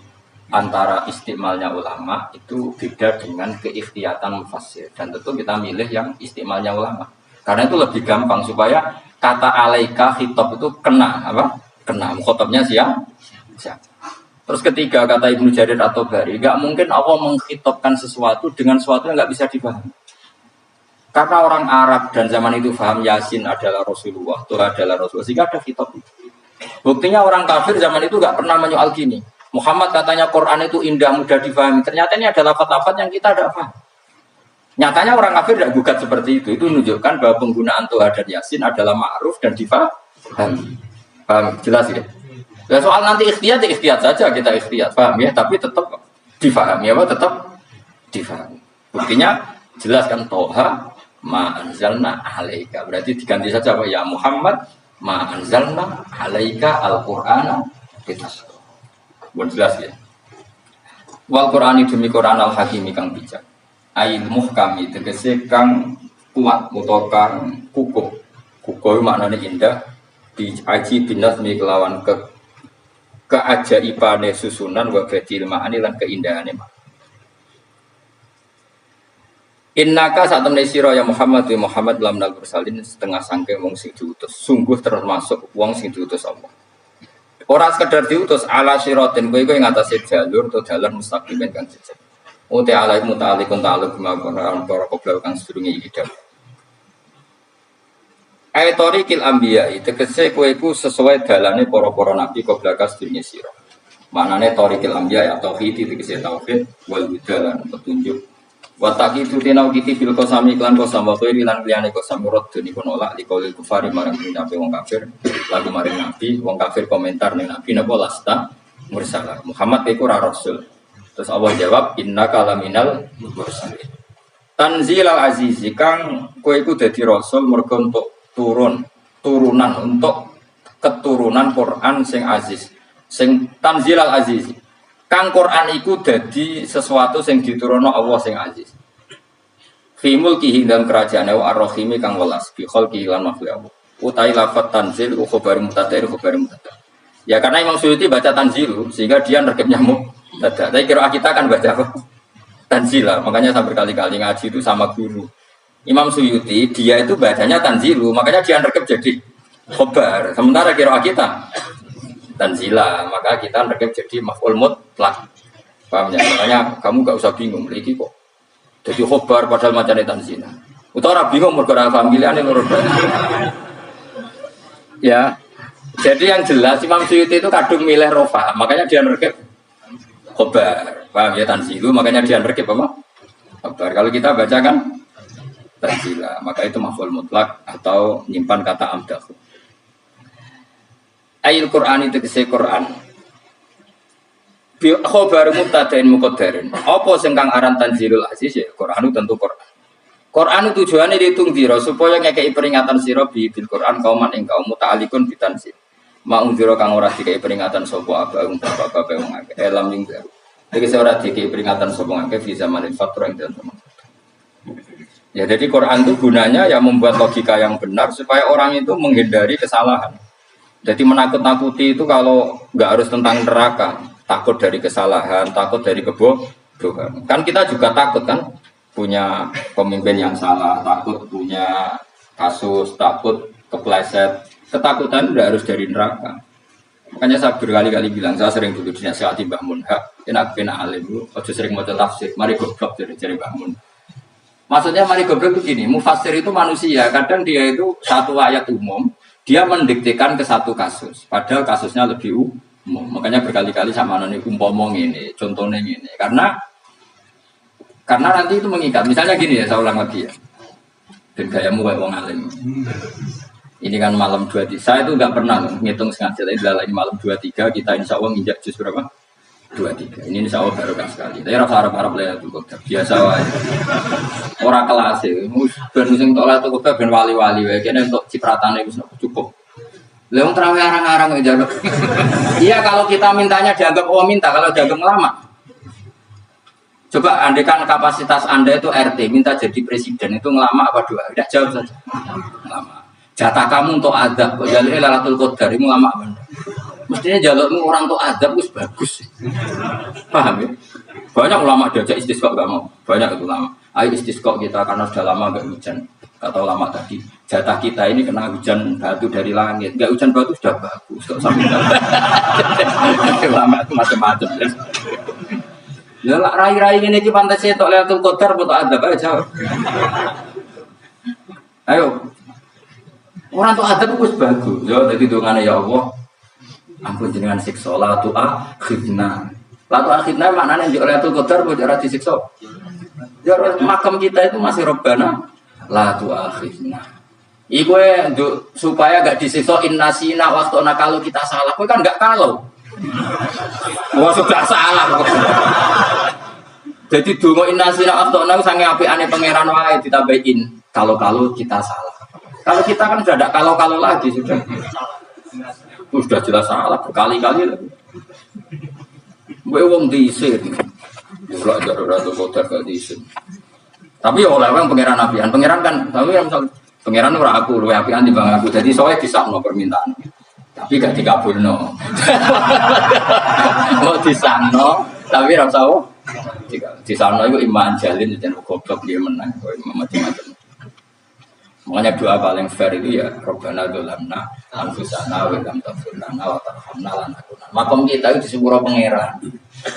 antara istimalnya ulama itu beda dengan keikhtiyatan mufassir, dan tentu kita milih yang istimalnya ulama karena itu lebih gampang supaya kata alaika khitab itu kena apa? Kena mukhatabnya siapa? Terus ketiga kata Ibnu Jarir atau Bari, enggak mungkin Allah mengkhitabkan sesuatu dengan sesuatu yang enggak bisa dipahami. Karena orang Arab dan zaman itu paham Yasin adalah Rasulullah, Toha adalah Rasulullah, sehingga ada khitab itu. Buktinya orang kafir zaman itu enggak pernah menyoal gini. Muhammad katanya Quran itu indah, mudah difahami. Ternyata ini adalah lafaz-lafaz yang kita tidak paham. Nyatanya orang kafir tidak gugat seperti itu. Itu menunjukkan bahwa penggunaan Toha dan Yasin adalah ma'ruf dan difahami. Paham? Jelas ya? Ya soal nanti ikhtiyat saja kita ikhtiyat. Paham ya? Tapi tetap difahami. Apa? Tetap difahami. Buktinya jelaskan Toha ma anzalna alaika. Berarti diganti saja apa? Ya Muhammad ma anzalna alaika al-Qur'ana litasqa. Bukan jelas ya. Wal Qur'ani demi Qur'an al-Hakimi kang bijak. Ail muhkami tegese kang kuat utawa kang kukuh. Kukuh maknane indah diaji binasmi kelawan keajaibane susunan wa badil ma'ani lan keindahane. Innaka saat temne sira ya Muhammad wa Muhammad lam nal mursalin setengah sangke wong sing diutus. Sungguh termasuk wong sing diutus Allah. Ora sekedar diutus ala siratin kowe ing atase jalur atau dalan mustaqimin kang jejeg. Uti alaikum ta'alikun ta'aluk ma'akonan para qoblal kang sedurunge iki dawuh. Ayatorikil anbiya tegese kowe iku sesuai dalane para-para nabi qoblaka sedurunge sira. Maknane torikil anbiya ya tauhid tegese tauhid wal hudalan petunjuk. Wa taqitu tinau kiti fil qasami lan qasam wa qili lan liyane qasam murad niku nolak liqauli kufari marang nabi wong kafir lagu maring nabi wong kafir komentar ning nabi napa lasta mursalah Muhammad iku ora rasul. Terus Allah jawab innaka laminal mursalin. Tanzilal azizi kang kowe iku dadi rasul mergo untuk turunan untuk keturunan Quran sing aziz sing tanzilal azizi kang Quran iku dadi sesuatu sing diturunno Allah sing aziz. Fi mulkihi dan kerajaane wa ar-rahimi kang welas bi khalqi lan makhluk Allah. Utai lafat tanzil khabar mutadair khabar mutadair. Ya karena Imam Suyuti baca tanzilu sehingga dia nerkep nyamuk. Tapi kira kita kan baca apa? Tanzila. Makanya saya berkali-kali ngaji itu sama guru. Imam Suyuti dia itu bacanya tanzilu, makanya dia nerkep jadi khabar. Sementara kira kita tanzila, maka kita nerkep jadi maf'ul mutlaq. Paham ya? Makanya kamu gak usah bingung, iki kok Jadi khobar padahal macane tanzil. Utawa bingung mergo ora familiane loro. Ya. Jadi yang jelas Imam Suyuti itu kadung milih rofa, makanya dia nerkep khobar. Paham ya tanzilu, makanya dia nerkep apa? Khobar. Kalau kita baca kan tanzila, maka itu maf'ul mutlak atau nyimpan kata amdahu. Ayil Qur'an itu kese Qur'an. Bi khobar mubtada'in muqaddarin. Apa sing kang aran tanzilul aziz ya Qur'an tentu Qur'an. Qur'an tujuannya ditungdira supaya ngekei peringatan sira bil Qur'an kauman ing kaum muta'alikun bitanzil. Ma'undzira kang ora dikei peringatan sapa abang bapak wong akeh elam ning baru. Iki ora dikei peringatan sapa akeh fi zamanil fatra ing dalem zaman. Ya jadi Quran itu gunanya ya membuat logika yang benar supaya orang itu menghindari kesalahan. Jadi menakut-nakuti itu kalau nggak harus tentang neraka, takut dari kesalahan, takut dari kebodohan. Kan kita juga takut kan punya pemimpin yang salah, takut punya kasus, takut kepleset. Ketakutan udah harus dari neraka. Makanya saya berkali-kali bilang, saya sering dulu dinasihati Mbah Mun, enak pena alim, ojo sering mau tafsir, mari goblok dari Mbah Mun. Maksudnya mari goblok begini, mufassir itu manusia, kadang dia itu satu ayat umum, dia mendiktekan ke satu kasus, padahal kasusnya lebih umum. Makanya berkali-kali sama noni umpomong ini, contohnya ini, karena nanti itu mengikat. Misalnya gini ya, saya ulang lagi ya, dan gayamu kayak wong alim. Ini kan malam 23, saya itu nggak pernah ngitung sengaja, tapi ini malam 23 kita insya Allah nginjak jus berapa? 23. Ini insya Allah barokah sekali. Tapi rasa harap-harap lah itu kok biasa wae. Orang kelas e, ben sing tok lah tuh ben wali-wali wae kene untuk cipratane wis cukup. Lah wong trawe arang-arang njaluk. Iya kalau kita mintanya dianggap minta, kalau dianggap lama. Coba andekan kapasitas Anda itu RT, minta jadi presiden itu ngelama apa doa? Udah jawab saja. Lama. Jatah kamu untuk adab, kok jalur Lailatul Qadar ini lama banget. Mestinya jalurmu orang untuk adab itu bagus. Paham ya? Banyak ulama diajak istisqa gak mau. Banyak itu ulama. Ayo istisqa kita karena sudah lama gak hujan. Kata ulama tadi, jatah kita ini kena hujan batu dari langit. Gak hujan batu sudah bagus. Kok sampai ulama itu macam-macam. Ya lah rai-rai ini di pantai setok Lailatul Qadar butuh adab aja. Ayo. Orang tuh adab itu bagus. Jadi dongane ya Allah. Ampun jenengan siksa la tu akhidna. La tu akhidna maknane njuk Lailatul Qadar kok ora disiksa. Ya makam kita itu masih Rabbana la tu akhidna. Iku supaya gak disiksa innasina waktu kalau kita salah. Kowe kan gak kalau. Wah sudah salah. Jadi donga innasina waktu sange apikane pangeran wae ditambahin kalau kita salah. Kalau kita kan sudah ada kalau lagi sudah jelas salah berkali-kali lagi. Gue wong diisin, bulan Lailatul Qadar gak diisin. Tapi oleh orang pangeran apian, pangeran kan, tapi yang misal pangeran ora aku, luwe apian timbang aku. Jadi soalnya disakno permintaan, tapi gak dikabulno. Mau disakno, tapi rasa disakno itu iman jalin dan goblok dia menang, macam-macam. Makanya doa paling fair itu ya Rabbana dzolamna anfusana wa lam taghfir lana wa tarhamna lanakunanna. Makom kita itu disepuro pangeran.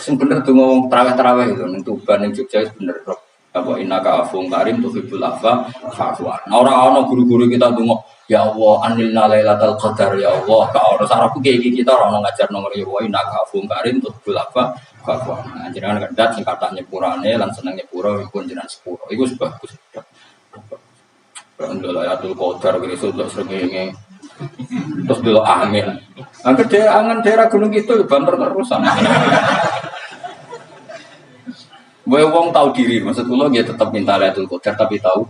Sing bener donga wong traweh-traweh itu ning Tuban ning Jogja bener apa innaka afuwun karim tuhibbul afwa fa'fu anna. Ora ana guru-guru kita donga ya Allah anilna lailatul qadar ya Allah. Ka ora sarapku iki kita ora ono ngajar nomor ya Allah innaka afuwun karim tuhibbul afwa fa'fu anna. Jenengan kedat sing kathah nyepurane lan seneng nyepuro pun jenengan sepuro. Iku bagus. Untuk Lailatul Qadar besok untuk srengenge. Terus dulu amin. Angger daerah gunung itu banter terusan. Wong tahu diri, maksud kula nggih tetep minta Lailatul Qadar tapi tahu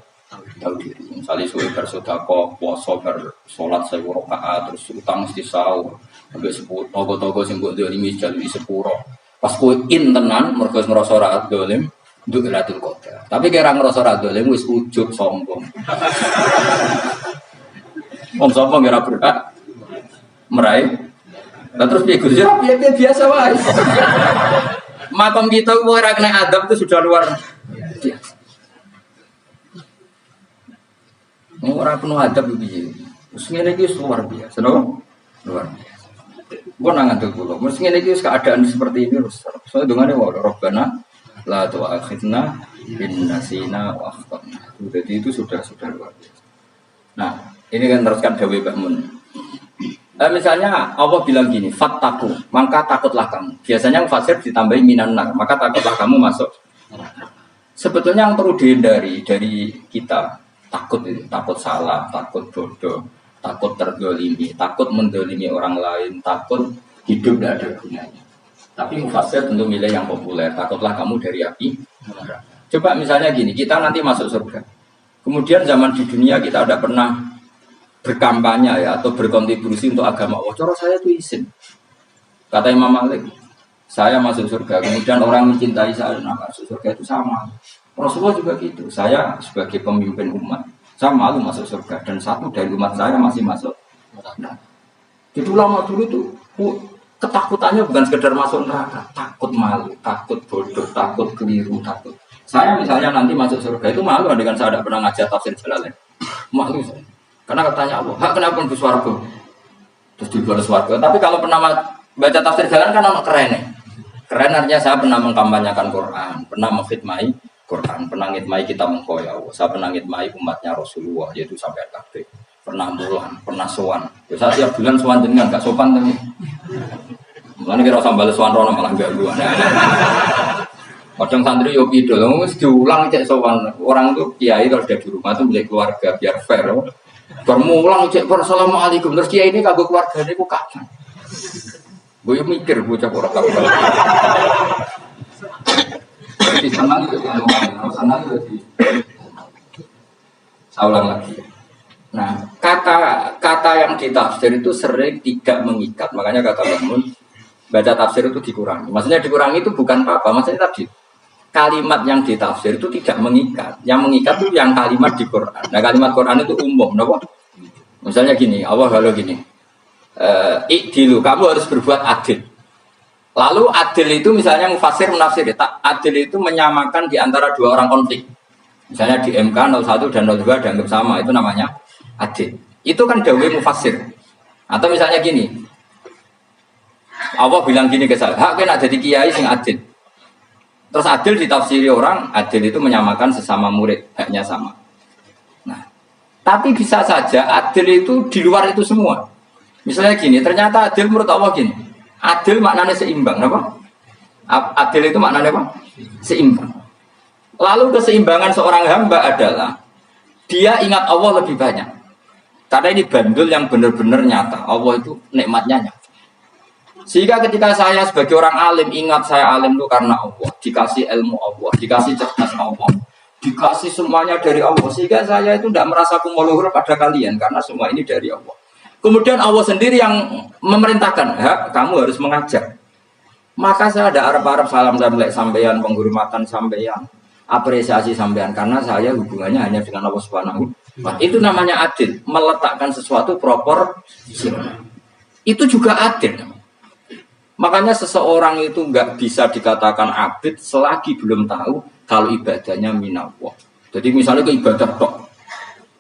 diri. Misalnya suwe bersedekah, puasa bersolat 1000 rakaat, terus utang mesti sahur. Sampai 10 togo-togo sing mbok dolimi jalui sepuro. Pas kowe tenan mergo ngrasa ora dolim. Untuk Lailatul Qadar. Tapi kira ngerasa ra dolim wis ujug sombong. Wong sombong kira berhak meraih. Lah terus piye Gus? Ya biasa wae. Makom kita ora kena adab itu sudah luar biasa. Ora penuh adab piye. Wis ngene iki luar biasa, no? Luar biasa. Mbok nang ngandel kula. Wis ngene iki keadaan seperti ini terus. Soale dongane wae Rabbana la tu'akhidna in nasina wa akhtana. Jadi itu sudah luar biasa. Nah, ini kan teruskan dawuh Mbah Mun. Misalnya Allah bilang gini, fattaku, maka takutlah kamu. Biasanya fasir ditambahi minan nar, maka takutlah kamu masuk. Sebetulnya yang perlu dihindari dari kita takut itu, takut salah, takut bodoh, takut terdolimi, takut mendolimi orang lain, takut hidup tidak ada gunanya. Tapi mufasir tentu milih yang populer, takutlah kamu dari api. Coba misalnya gini, kita nanti masuk surga. Kemudian zaman di dunia kita tidak pernah berkampanye ya atau berkontribusi untuk agama Allah. Cara saya itu izin. Kata Imam Malik, saya masuk surga. Kemudian orang mencintai saya dan masuk surga itu sama. Rasulullah juga gitu. Saya sebagai pemimpin umat, saya malu masuk surga dan satu dari umat saya masih masuk. Nah, jadi ulama dulu itu ketakutannya bukan sekedar masuk neraka, takut malu, takut bodoh, takut keliru, takut. Saya misalnya nanti masuk surga itu malu dengan saya tidak pernah ngajar tafsir Jalalain. Malu saya. Karena katanya Allah, hak kenapa pun suarga? Terus di luar suarga. Tapi kalau pernah baca tafsir jalan kan ono keren ya. Keren artinya saya pernah mengkampanyakan Quran, pernah mengkhidmati Quran, pernah ngitmai kitab mengkoya Allah. Saya pernah ngitmai umatnya Rasulullah, yaitu sampai kabeh. Pernah mulan, pernah sowan. Ya, saya tiap bulan sowan dengan gak sopan tapi. Mulane kira usah bales sowan rono malah gak luan. Kadang santri yo pidol, wis diulang cek sowan. Orang itu kiai kalau sudah di rumah tuh milik keluarga biar fair. Bermulang cek assalamualaikum terus kiai ini kagak keluargane ku kapan. Gue mikir bocah ora kapan. Di sana itu saya ulang lagi. Nah, kata yang ditafsir itu sering tidak mengikat. Makanya kata Bangun baca tafsir itu dikurangi. Maksudnya dikurangi itu bukan apa-apa. Maksudnya tadi kalimat yang ditafsir itu tidak mengikat. Yang mengikat itu yang kalimat di Quran. Nah, kalimat Quran itu umum, kenapa? Misalnya gini, Allah kalau gini, ikdilu, kamu harus berbuat adil. Lalu adil itu misalnya mufasir menafsir, tak adil itu menyamakan di antara dua orang konflik. Misalnya di MK 01 dan 02 dianggap sama, itu namanya adil. Itu kan dawai mufasir. Atau misalnya gini, Allah bilang gini ke saya, hak kan ada di kiai sing adil. Terus adil ditafsiri orang, adil itu menyamakan sesama murid, haknya sama. Nah, tapi bisa saja adil itu di luar itu semua. Misalnya gini, ternyata adil menurut Allah gini, adil maknanya seimbang, apa? Adil itu maknanya apa? Seimbang. Lalu keseimbangan seorang hamba adalah dia ingat Allah lebih banyak. Karena ini bandul yang benar-benar nyata. Allah itu nikmatnya nyata. Sehingga ketika saya sebagai orang alim ingat saya alim itu karena Allah, dikasih ilmu Allah, dikasih cerdas Allah, dikasih semuanya dari Allah. Sehingga saya itu tidak merasa kumuluhur pada kalian karena semua ini dari Allah. Kemudian Allah sendiri yang memerintahkan, kamu harus mengajar. Maka saya ada Arab salam sampeyan, penghormatan sampeyan, apresiasi sampeyan karena saya hubungannya hanya dengan Allah Subhanahu wa Ta'ala. Itu namanya adil, meletakkan sesuatu proporsional. Itu juga adil. Makanya seseorang itu nggak bisa dikatakan abid selagi belum tahu kalau ibadahnya minallah. Jadi misalnya ke ibadah tok,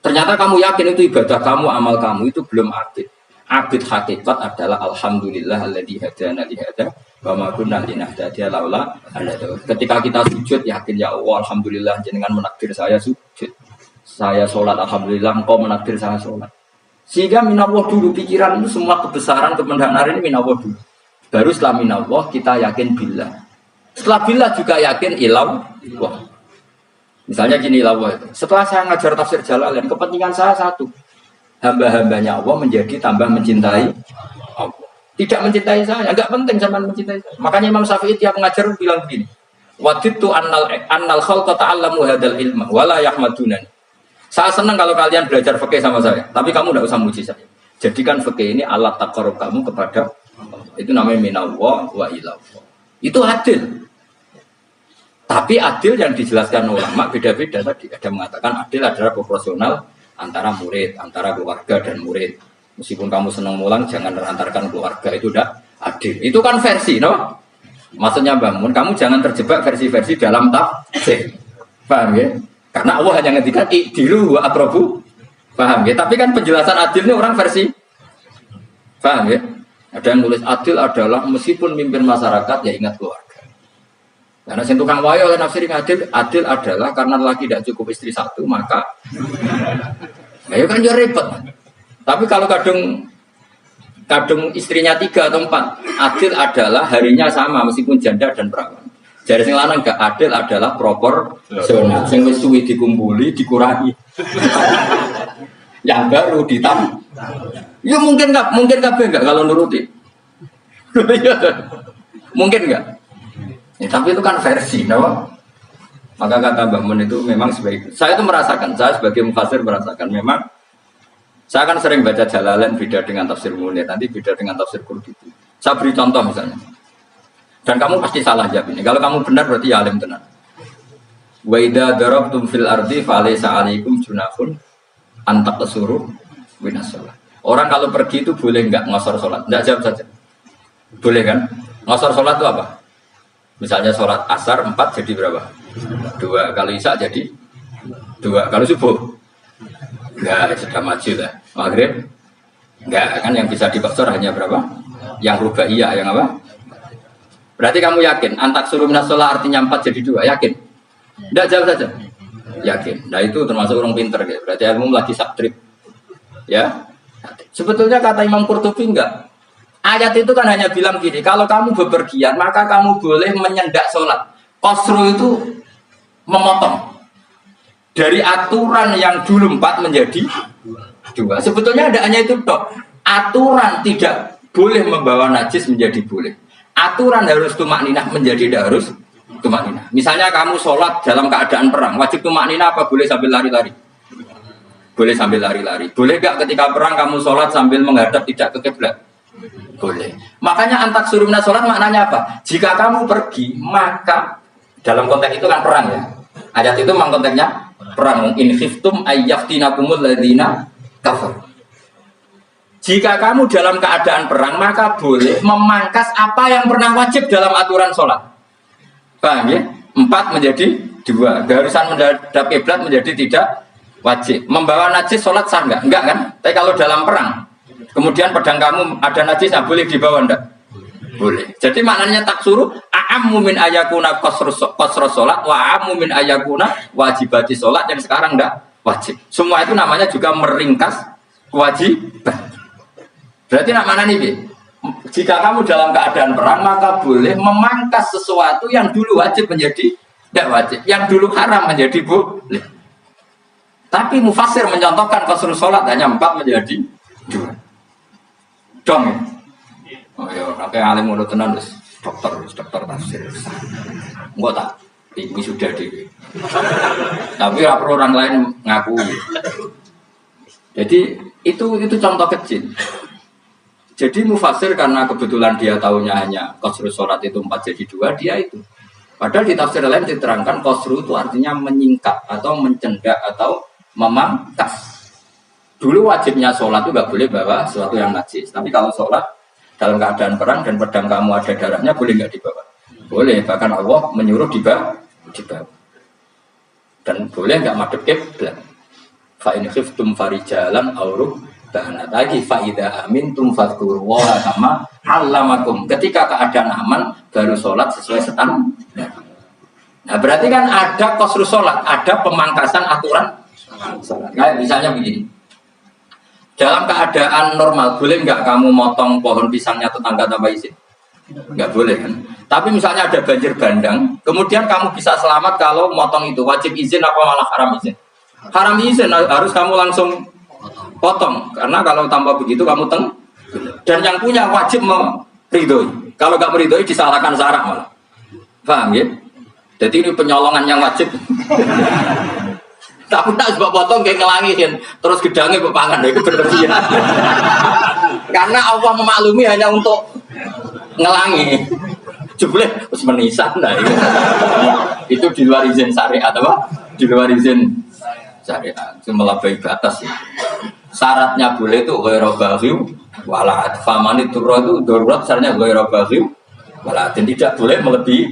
ternyata kamu yakin itu ibadah kamu, amal kamu itu belum abid. Abid hakikat adalah alhamdulillah alladzi hadana li hada wa ma kunna linahtadiya laula hadana. Ketika kita sujud yakin ya Allah alhamdulillah jenengan menakdir saya sujud. Saya sholat alhamdulillah engkau menakdir saya sholat. Sehingga minallah dulu pikiran itu semua kebesaran kemendaharan ini minallah dulu. Baru setelah minallah kita yakin billah. Setelah billah juga yakin ilallah. Misalnya gini ilallah itu. Setelah saya ngajar tafsir Jalalain, kepentingan saya satu. Hamba-hambanya Allah menjadi tambah mencintai Allah. Tidak mencintai saya, enggak penting sama mencintai saya. Makanya Imam Syafi'i tiap mengajar bilang begini. Wadidtu annal khalqa ta'allamu hadzal ilma wala yahmadunani. Saya senang kalau kalian belajar fikih sama saya, tapi kamu enggak usah muji saya. Jadikan fikih ini alat taqarrub kamu kepada Allah. Itu namanya minallah wa ilallah. Itu adil. Tapi adil yang dijelaskan ulama beda-beda tadi. Ada mengatakan adil adalah proporsional antara murid, antara keluarga dan murid. Meskipun kamu senang mulang, jangan merantarkan keluarga, itu udah adil. Itu kan versi, no? Maksudnya bangun, kamu jangan terjebak versi-versi dalam tafsir. Paham ya? Karena Allah hanya ngendikan i'dilu wa aqrabu. Paham ya? Tapi kan penjelasan adil ini orang versi. Paham ya? Ada yang nulis adil adalah meskipun mimpin masyarakat ya ingat keluarga. Karena sing tukang wayo oleh nafsiri adil, adil adalah karena laki tidak cukup istri satu, maka ya kan jadi repot. Tapi kalau kadung istrinya 3 atau 4, adil adalah harinya sama meskipun janda dan perawan. Jadi sing lanang gak adil adalah proporsional. Sing wis suwi dikumpuli dikurangi. Yang baru ditambah. Ya mungkin kabeh enggak kalau nuruti. Mungkin enggak? Ya, tapi itu kan versi, no? Maka kata Mbah Mun itu memang sebaik. Saya itu merasakan, saya sebagai mufassir merasakan memang saya kan sering baca Jalalain beda dengan tafsir Munir, nanti beda dengan tafsir Qurtubi. Saya beri contoh misalnya. Dan kamu pasti salah jawab ini. Kalau kamu benar berarti ya alim tenan. Wa idza darabtum fil ardi falaysa 'alaikum junahun an taqsuru minas shalah. Orang kalau pergi itu boleh enggak ngosor salat? Enggak, jawab saja. Boleh kan? Ngosor salat itu apa? Misalnya sholat asar 4 jadi berapa? 2. Kalau isya jadi 2. Kalau subuh enggak, sudah maju lah. Maghrib enggak, kan yang bisa dibakar hanya berapa? Yang rubaiyah, yang apa? Berarti kamu yakin antak suruh minas sholat artinya 4 jadi 2, yakin? Enggak, jawab saja. Yakin. Nah itu termasuk orang pinter gitu. Berarti ilmu lagi saktrip. Ya. Sebetulnya kata Imam Qurtubi enggak. Ayat itu kan hanya bilang gini, kalau kamu bepergian maka kamu boleh menyendak sholat. Qasru itu memotong. Dari aturan yang dulu 4 menjadi 2. Sebetulnya ada hanya itu toh. Aturan tidak boleh membawa najis menjadi boleh. Aturan harus tumakninah menjadi tidak harus tumakninah. Misalnya kamu sholat dalam keadaan perang, wajib tumakninah apa boleh sambil lari-lari? Boleh sambil lari-lari. Boleh gak ketika perang kamu sholat sambil menghadap tidak ke kiblat? Boleh. Makanya antak suruh minas sholat maknanya apa? Jika kamu pergi, maka dalam konteks itu kan perang ya. Ayat itu memang konteksnya perang. In khiftum ayyaftinakumul ladzina kafar. Jika kamu dalam keadaan perang, maka boleh memangkas apa yang pernah wajib dalam aturan sholat. Paham ya? 4 menjadi 2. Keharusan menghadap kiblat menjadi tidak wajib. Membawa najis sholat sah enggak? Enggak kan? Tapi kalau dalam perang, kemudian pedang kamu ada najisnya, boleh dibawa enggak? Boleh. Jadi maknanya tak suruh a'ammu min ayakuna qasrus sholat wa a'ammu min ayakuna wajibati sholat yang sekarang enggak wajib. Semua itu namanya juga meringkas kewajiban. Berarti nak mana nih? Jika kamu dalam keadaan perang maka boleh memangkas sesuatu yang dulu wajib menjadi tidak wajib, yang dulu haram menjadi boleh. Tapi mufassir mencontohkan qasrus sholat hanya 4 menjadi 2. Dong. Oh ya, sampai alim ngono tenan wis dokter tafsir. Enggak tak ini sudah di. Tapi apa orang lain ngaku. Jadi itu contoh kecil. Jadi mufassir karena kebetulan dia tahunya hanya qasrus sholat itu 4 jadi 2, dia itu. Padahal di tafsir lain diterangkan qasru itu artinya menyingkat atau mencendak atau memangkas. Dulu wajibnya sholat itu nggak boleh bawa sesuatu yang najis. Tapi kalau sholat dalam keadaan perang dan pedang kamu ada darahnya, boleh nggak dibawa? Boleh. Bahkan Allah menyuruh dibawa. Dan boleh nggak madhep kiblat. Fa in khiftum farijalan auruk banat lagi faida amintum fadhkurullaha kama 'allamakum. Ketika keadaan aman baru sholat sesuai standar. Nah berarti kan ada qasrus sholat, ada pemangkasan aturan sholat. Kayak misalnya begini. Dalam keadaan normal, boleh nggak kamu motong pohon pisangnya tetangga tanpa izin? Nggak boleh kan? Tapi misalnya ada banjir bandang, kemudian kamu bisa selamat kalau motong itu. Wajib izin apa malah haram izin? Haram izin, harus kamu langsung potong. Karena kalau tanpa begitu kamu dan yang punya wajib meridhoi. Kalau nggak meridhoi disalahkan syarak malah. Paham ya? Jadi ini penyolongan yang wajib. Tapi tak sebab potong kayak ngelangiin, terus gedangnya berpangan, itu berlebihan. Karena Allah memaklumi hanya untuk ngelangi. Jumlah terus menisan, nah itu di luar izin syariat apa? Di luar izin syariat, itu melampaui batas. Ya. Syaratnya boleh itu ghairu baghiw wala famani turra itu darurat syaratnya ghairu baghiw wala tidak boleh melebihi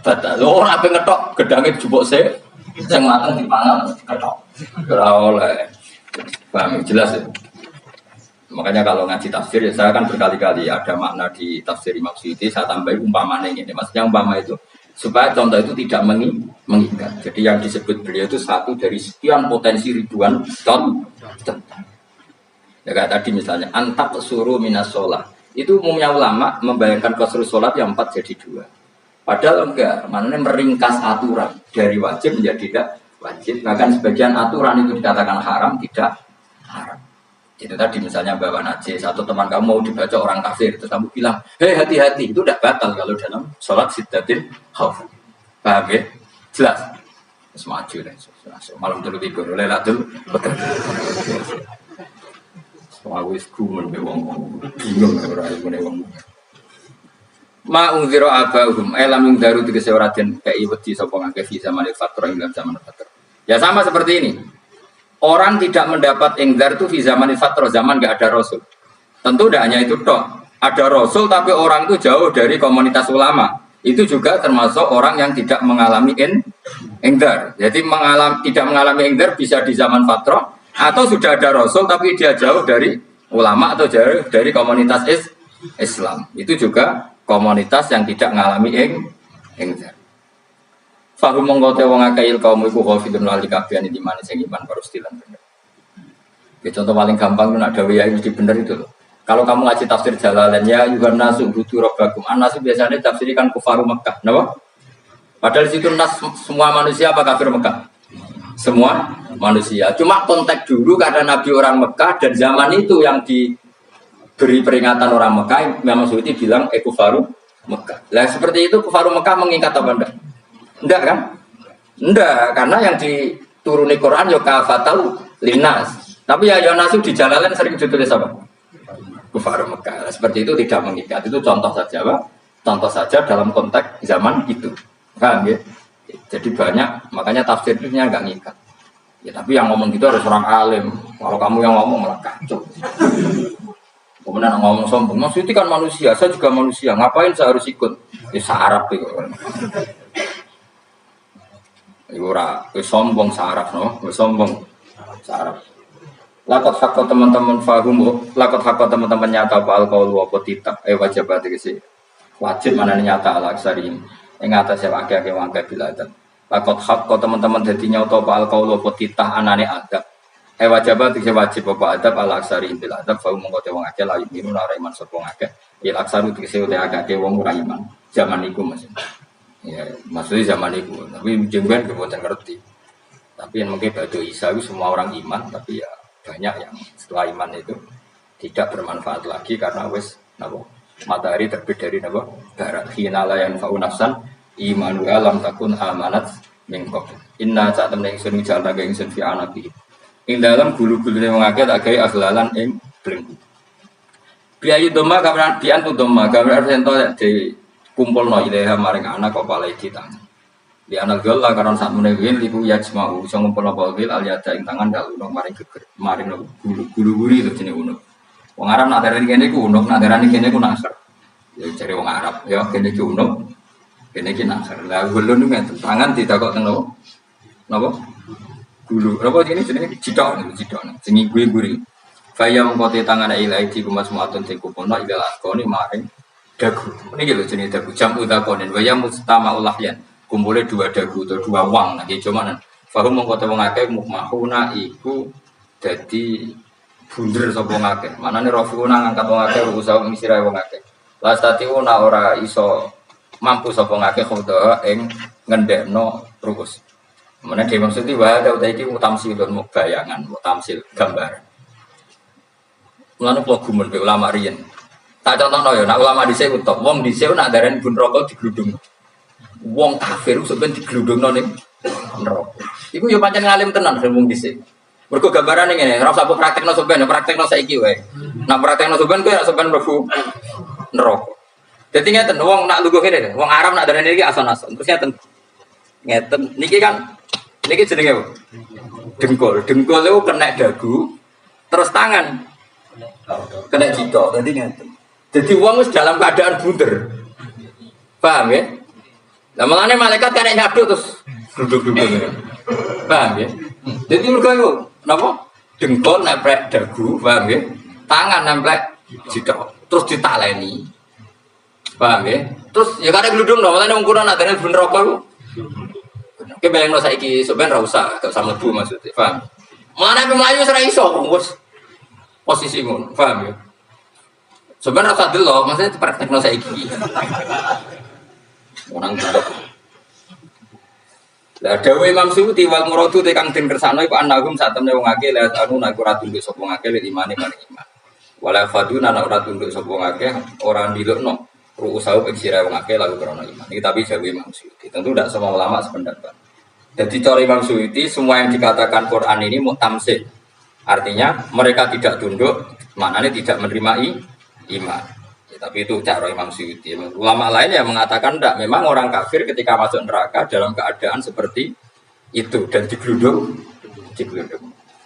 batas. Orang apa ngetok gedangnya jupuk se yang matang dipangan ketok. Ora oleh. Paham jelas ya. Makanya kalau ngaji tafsir ya saya kan berkali-kali ada makna di tafsir Imam Suyuti saya tambahin umpamanya ini. Maksudnya umpama itu supaya contoh itu tidak mengikat. Jadi yang disebut beliau itu satu dari sekian potensi ribuan contoh. Ya kayak tadi misalnya antak suruh minas sholat. Itu umumnya ulama membayangkan qasru sholat yang 4 jadi 2. Padahal enggak, maknanya meringkas aturan dari wajib menjadi tidak wajib. Bahkan sebagian aturan itu dikatakan haram, tidak haram. Itu tadi misalnya bawa najis, satu teman kamu mau dibaca orang kafir, terus kamu bilang, hei hati-hati, itu tidak batal kalau dalam sholat siddatin khauf. Paham ya? Jelas. Terus maju deh, malam dulu tidur, lelatul betul. Aku wis gumun be wong bingung ora ngene wong. Ma unzira abahum elam ing daru tegese ora den kei wedi sapa ngake fi zaman fatrah ing zaman fatrah. Ya sama seperti ini. Orang tidak mendapat ingdar itu di zaman fatrah, zaman nggak ada rasul. Tentu tidak hanya itu toh. Ada rasul tapi orang itu jauh dari komunitas ulama. Itu juga termasuk orang yang tidak mengalami ingdar. Jadi tidak mengalami ingdar bisa di zaman fatrah atau sudah ada rasul tapi dia jauh dari ulama atau jauh dari komunitas Islam. Itu juga komunitas yang tidak mengalami ingdar. Fahum mengkote wong akail kaum iku khafidun lali kabehane di mana sing iman parustilan bener. Ya contoh paling gampang itu ada ya mesti bener itu loh. Kalau kamu ngaji tafsir Jalalain ya yuhan nasu budu rabbakum. An-nasu biasanya tafsirikan kufaru Mekah. Kenapa? Padahal di situ nas semua manusia apa kafir Mekah? Semua manusia. Cuma konteks dulu karena Nabi orang Mekah dan zaman itu yang diberi peringatan orang Mekah memang Suyuti bilang kufaru Mekah. Lah seperti itu kufaru Mekah mengikat apa enggak? Enggak kan? Enggak, karena yang dituruni Quran ya kafatal linnas. Tapi ya nasu di Jalalain sering ditulis apa? Kufar Mekah. Seperti itu tidak mengikat. Itu contoh saja, Pak. Contoh saja dalam konteks zaman itu. Paham ya? Jadi banyak, makanya tafsirnya enggak ngikat. Ya tapi yang ngomong gitu harus orang alim. Kalau kamu yang ngomong malah kacau. Kemudian ngomong sombong, maksudnya kan manusia, saya juga manusia. Ngapain saya harus ikut? Ya Arab itu. Ora, sombong saraf no, sombong saraf. Lakot hakko teman-teman fahum, lakot hakko teman-teman nyata apa alkohol apa tidak, wajib berarti sih. Wajib mana nyata alaksari ini. Yang atas yang agak wangkai biladan. Lakot hakko teman-teman jadi nyata apa alkohol apa tidak anane adab. Wajib berarti sih wajib apa adab alaksari ini biladan. Fahum mengkote wong agak layu minun araiman sopong agak. Ilaksaru tiga udah agak wong uraiman. Zaman itu masih. Ya, maksudnya zaman itu, tapi jengben kemudian ngerti. Tapi yang mungkin batu Isa itu semua orang iman, tapi ya banyak yang setelah iman itu tidak bermanfaat lagi karena wes matahari terbit dari barat. Hinala yang faunafsan imanu alam takun amanat mingkok. Inna saat temen ingsun jalan naga ingsun fi anabi. Ing dalam gulu-gulu yang mengaget agai aglalan ing belenggu. Biayu doma kameran biantu doma kameran sento di kumpul no ilaha maring anak kok palai di tangan. Di anak gol lah karena saat menewin ibu yajmau bisa ngumpul no palgil aliada ing tangan kalau unuk maring geger maring no gulu itu jenis unuk. Wong Arab nak darani kene ku unuk, nak darani kene ku nasr. Ya cari wong Arab, ya kene ku unuk, kene ki nasr. Lah gulun niku tangan ditakok teng nopo? Napa? Gulu. Napa jenenge cidok niku cidok. Sing guri-guri. Kaya mengkote tangan ilahi di kumas muatun te kupono ila askoni maring dagu, ini gitu jenis dagu jam udakonin, bayam mustama ulahyan, kumpulnya 2 dagu atau 2 wang, nanti cuman, fahum mengkota mengakai mukmahuna iku jadi bunder sopo ngake, mana nih rofiuna ngangkat mengakai usaha misirai mengakai, las tatiuna ora iso mampu sopo ngake khodoa eng ngendekno rukus, mana dia maksudnya wahada udah iki mutamsilun bayangan, mutamsil gambar, mulane kalau gumun be ulama riyen. Tak contohno ya, nak ulama dhisik utek, wong dhisik nak darani bun rokok digludung. Wong kafir sampeyan digludungno ning neraka. Iku ya pancen ngalim tenan wong dhisik. Mergo gambarane ngene, ora usah praktekno sampeyan, praktekno saiki wae. Nak praktekno sampeyan kowe sampeyan mlebu neraka. Dadi ngeten, wong nak lungguh ngene, wong Arab nak darani iki ason-ason. Terus ngeten. Ngeten, niki kan niki jenenge apa? Dengkul. Dengkul itu kena dagu, terus tangan kena cidok. Dadi ngeten. Jadi uang itu dalam keadaan bunder, paham ya? Nah malahnya malaikat kan nyaduk terus duduk-duduk, paham ya? Jadi mereka itu, kenapa? Dengkol nempel dagu, paham ya? Tangan nempel jidok, terus ditaleni. Paham ya? Terus ya kadang gludung dong, makanya ukuran adanya bener rokok itu. Oke, bayang saiki sebenarnya usah gak sama bu maksudnya, paham? Mana pemayu serai iso, bos posisi ngono, paham ya? Sebenarnya rasa dulu, maksudnya praktek saiki. Orang dulu. Lah dawe Imam Suyuti wal muradu te kang den kersakno iku anagum sak temne wong akeh la anu nak ora tunduk sapa wong akeh imane maring iman. Wala faduna nak ora tunduk sapa wong akeh ora ndilukno ruusau ing sira wong akeh lalu krana iman. Iki tapi dawe Imam Suyuti. Tentu tidak semua ulama sependapat. Jadi cara Imam Suyuti semua yang dikatakan Quran ini mutamsil. Artinya mereka tidak tunduk, maknanya tidak menerima iman. Tapi itu cara Imam Suyuti. Ulama lain yang mengatakan tidak. Memang orang kafir ketika masuk neraka dalam keadaan seperti itu dan digeludung.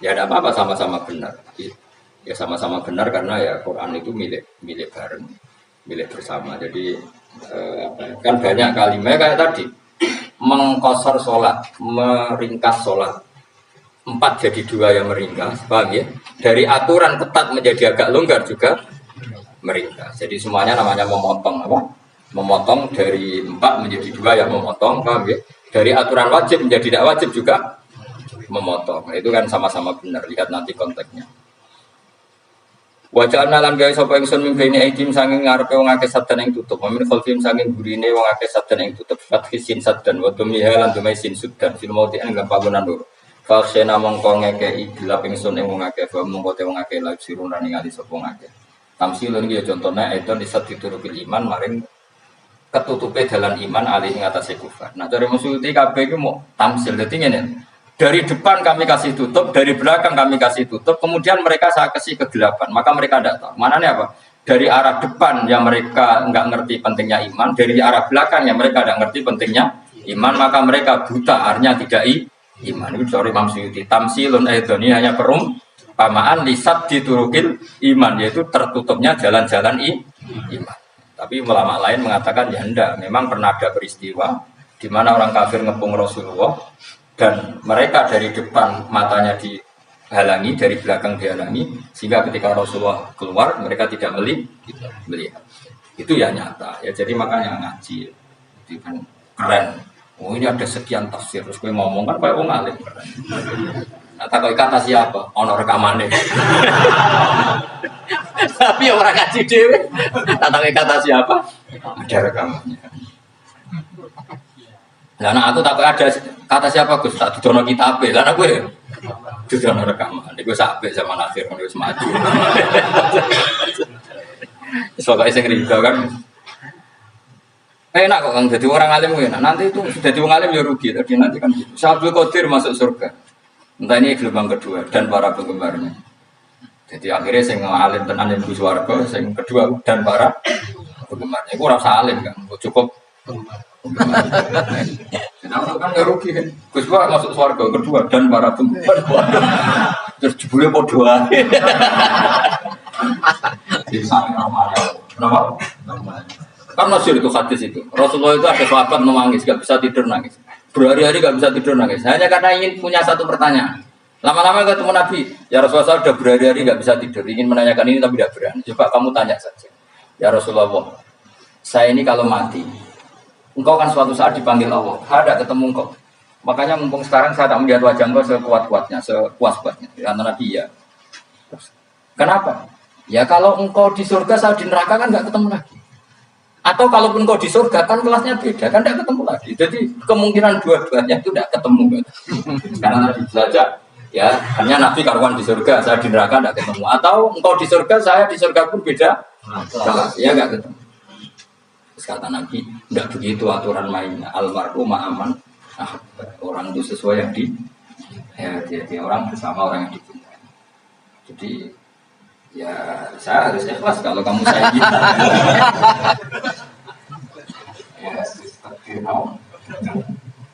Ya ada apa-apa sama-sama benar. Ya sama-sama benar karena ya Quran itu milik bareng, milik bersama. Jadi kan banyak kalimat kayak tadi mengkosor sholat, meringkas sholat. 4 jadi 2 yang meringkas, paham ya? Dari aturan ketat menjadi agak longgar juga meringkas. Jadi semuanya namanya memotong apa? Memotong dari 4 menjadi 2 yang memotong, paham ya? Dari aturan wajib menjadi tidak wajib juga memotong. Nah, itu kan sama-sama benar. Lihat nanti konteksnya. Wajah nalan gawe sapa ingsun mimpi ini aidim saking ngarepe wong akeh sadan ing tutup. Mamin khalfim saking burine wong akeh sadan ing tutup. Fathisin sadan wa dumiha lan dumai sin sudan fil mauti ing panggonan loro. Faksena mongko ngekeki gelap ingsun ing wong akeh wa mongko te wong akeh lan siruna ningali sapa wong akeh. Tamsilun iki contohnya itu disat diturukil iman maring ketutupe dalan iman alih ing atase kufar. Nah, cara Musyuti kabeh iku mau tamsil. Dadi ngene. Dari depan kami kasih tutup, dari belakang kami kasih tutup, kemudian mereka saya kasih kegelapan. Maka mereka tidak tahu. Mananya apa? Dari arah depan yang mereka enggak ngerti pentingnya iman, dari arah belakang yang mereka tidak ngerti pentingnya iman, maka mereka buta, artinya tidak iman. Itu sorry Imam Suyuti. Tamsilun ini hanya perumpamaan lisat diturukil iman, yaitu tertutupnya jalan-jalan iman. Tapi ulama lain mengatakan ya enggak, memang pernah ada peristiwa di mana orang kafir ngepung Rasulullah dan mereka dari depan matanya dihalangi, dari belakang dihalangi, sehingga ketika Rasulullah keluar mereka tidak melihat. Itu ya nyata ya, jadi makanya ngaji itu kan keren. Oh ini ada sekian tafsir, terus gue ngomong kan kayak orang alim keren. Nah, tak kata siapa? Ono rekamannya. Tapi orang ngaji dewe, tak kata siapa? Ada rekamannya. Nah, aku tak ada kata siapa Gus, tak didono kitab. Lah aku ya didono rekaman. Iku sampe zaman akhir kan wis maju. Soalnya sing riba kan. Enak kok Kang jadi orang alim enak. Nanti itu jadi orang alim ya rugi tadi nanti kan gitu. Syabul Qadir masuk surga. Entah ini gelombang kedua dan para penggemarnya. Jadi akhirnya sing alim tenan yang Gus warga, sing kedua dan para penggemarnya. Iku ora usah alim kan, cukup kenapa kan nggak rugi kan? Gus Wah masuk surga kedua dan para penggemar. Terus jebule podo ae. Di samping normal. Kenapa? Normal. Kan masyhur itu hadis itu. Rasulullah itu ada sahabat menangis, nggak bisa tidur nangis. Berhari-hari nggak bisa tidur nangis. Hanya karena ingin punya satu pertanyaan. Lama-lama ketemu Nabi, ya Rasulullah saya sudah berhari-hari nggak bisa tidur, ingin menanyakan ini tapi tidak berani. Coba kamu tanya saja. Ya Rasulullah, saya ini kalau mati, engkau kan suatu saat dipanggil Allah, ada ketemu engkau. Makanya mumpung sekarang saya tak melihat wajah engkau sekuat-kuatnya, sepuas-puasnya. Karena Nabi ya. Kenapa? Ya kalau engkau di surga, saya di neraka kan nggak ketemu lagi. Atau kalaupun engkau di surga kan kelasnya beda, kan tidak ketemu lagi. Jadi kemungkinan dua-duanya itu tidak ketemu. Karena Nabi saja, ya hanya Nabi karuan di surga, saya di neraka tidak ketemu. Atau engkau di surga, saya di surga pun beda. Ya nggak ketemu. Kata Nabi, tidak begitu aturan mainnya. Almarhum ma'aman. Nah, orang itu sesuai yang dia orang bersama orang yang dicintai. Jadi, ya saya harus ikhlas kalau kamu saya gitu. Ya, seperti mau.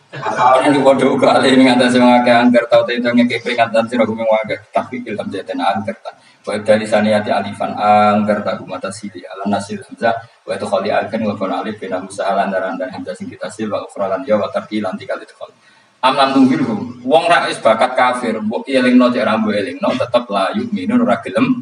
Asalnya di bodoh kali ini ngata semua ke angker tahu itu ngekek peringatan sih aku mengajar tapi film jadian angker tak. Baik dari saniyati alifan angker tak mata sili ala nasil hamzah. Wa itu khali alkan wa fana alif bina musaha landaran dan hamzah sing kita sil wa ufralan ya wa tarqilan tikal itu khali. Amlan tungguilhum wong ra is bakat kafir mbok elingno cek rambo elingno tetep la yu'minun ora gelem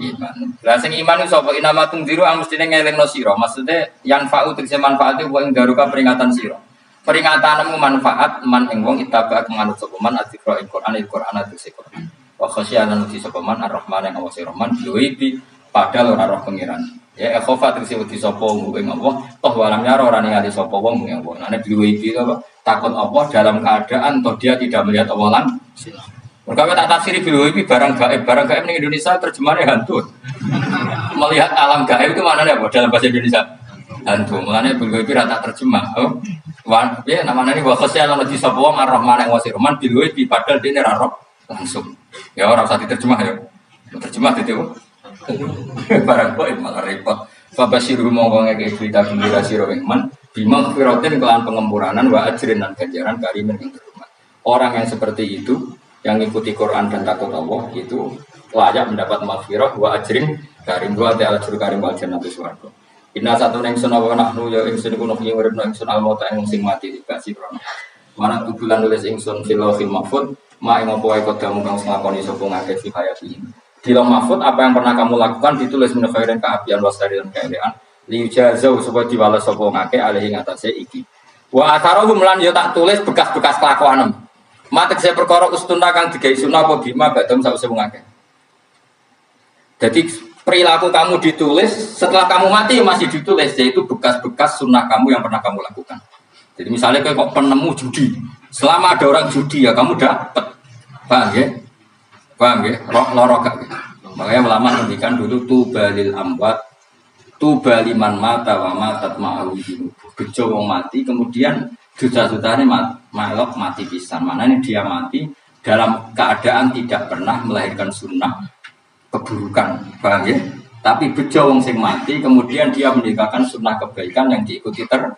iman. Lah sing iman iku sapa inamatung diru mestine ngelingno sira. Maksude yanfa'u tegese manfaate wa ing daruka peringatan sira. Peringatanmu manfaat man ing wong itaba manut sapa man adzikra ing Quran tegese Quran. Wa khasyanan uti sapa man ar-Rahman yang awase Rahman yuwi padahal ora roh pengiran. Ya khofa tegese wedi sapa wong ing Allah, toh walam nyaro ora ningali sapa wong ing Allah. Nek yuwi apa takut Allah dalam keadaan toh dia tidak melihat Allah langsung. Mereka tak tafsiri bilowi barang gaib di Indonesia terjemahannya hantu. Melihat alam gaib itu mana apa dalam bahasa Indonesia? Hantu. Mulanya bilowi rata terjemah. Oh, ya namanya ini wakasnya kalau di Sabo Ar-Rahman yang wasir Rahman bilowi padahal dia nerarok langsung. Ya orang saat diterjemah ya. Terjemah itu. Barang gaib malah repot. Fabasiru monggo ngeke cerita gembira sira man bima firotin kelan pengempuranan wa ajrin dan ganjaran karimin yang terhormat. Orang yang seperti itu yang ikuti Quran dan takut Allah itu layak mendapat maghfirah wa ajrin karim wa ta'ala ajrul karim wal jannatu swarga. Inna satu ning sunah wa nahnu ya ingsun kuno ing uripna ingsun almauta ing sing mati dikasih rono. Mana tubulan nulis ingsun fil lauhil mahfuz ma ing apa wae kodamu kang nglakoni sapa ngakeh fi hayati. Di lauh mahfuz apa yang pernah kamu lakukan ditulis min khairin kaapian wasari dan kaelian li jazau supaya diwales sapa ngakeh alih ing atase iki. Wa atharuhum lan ya tak tulis bekas-bekas kelakuanem. Matek saya perkara ustuna kang digawe sunah apa bima badam sause wong akeh. Jadi perilaku kamu ditulis setelah kamu mati masih ditulis yaitu bekas-bekas sunnah kamu yang pernah kamu lakukan. Jadi misalnya kayak kok penemu judi, selama ada orang judi ya kamu dapat. Paham ya? Paham ya? Loro gak. Makanya ulama ngendikan dulu tubalil amwat tubaliman mata wa matat ma'ahu. Bejo wong mati kemudian juta-jutanya malok mati pisan. Mana ini dia mati dalam keadaan tidak pernah melahirkan sunnah keburukan, paham ya? Tapi bejo wong sing mati kemudian dia meninggalkan sunnah kebaikan yang diikuti terus.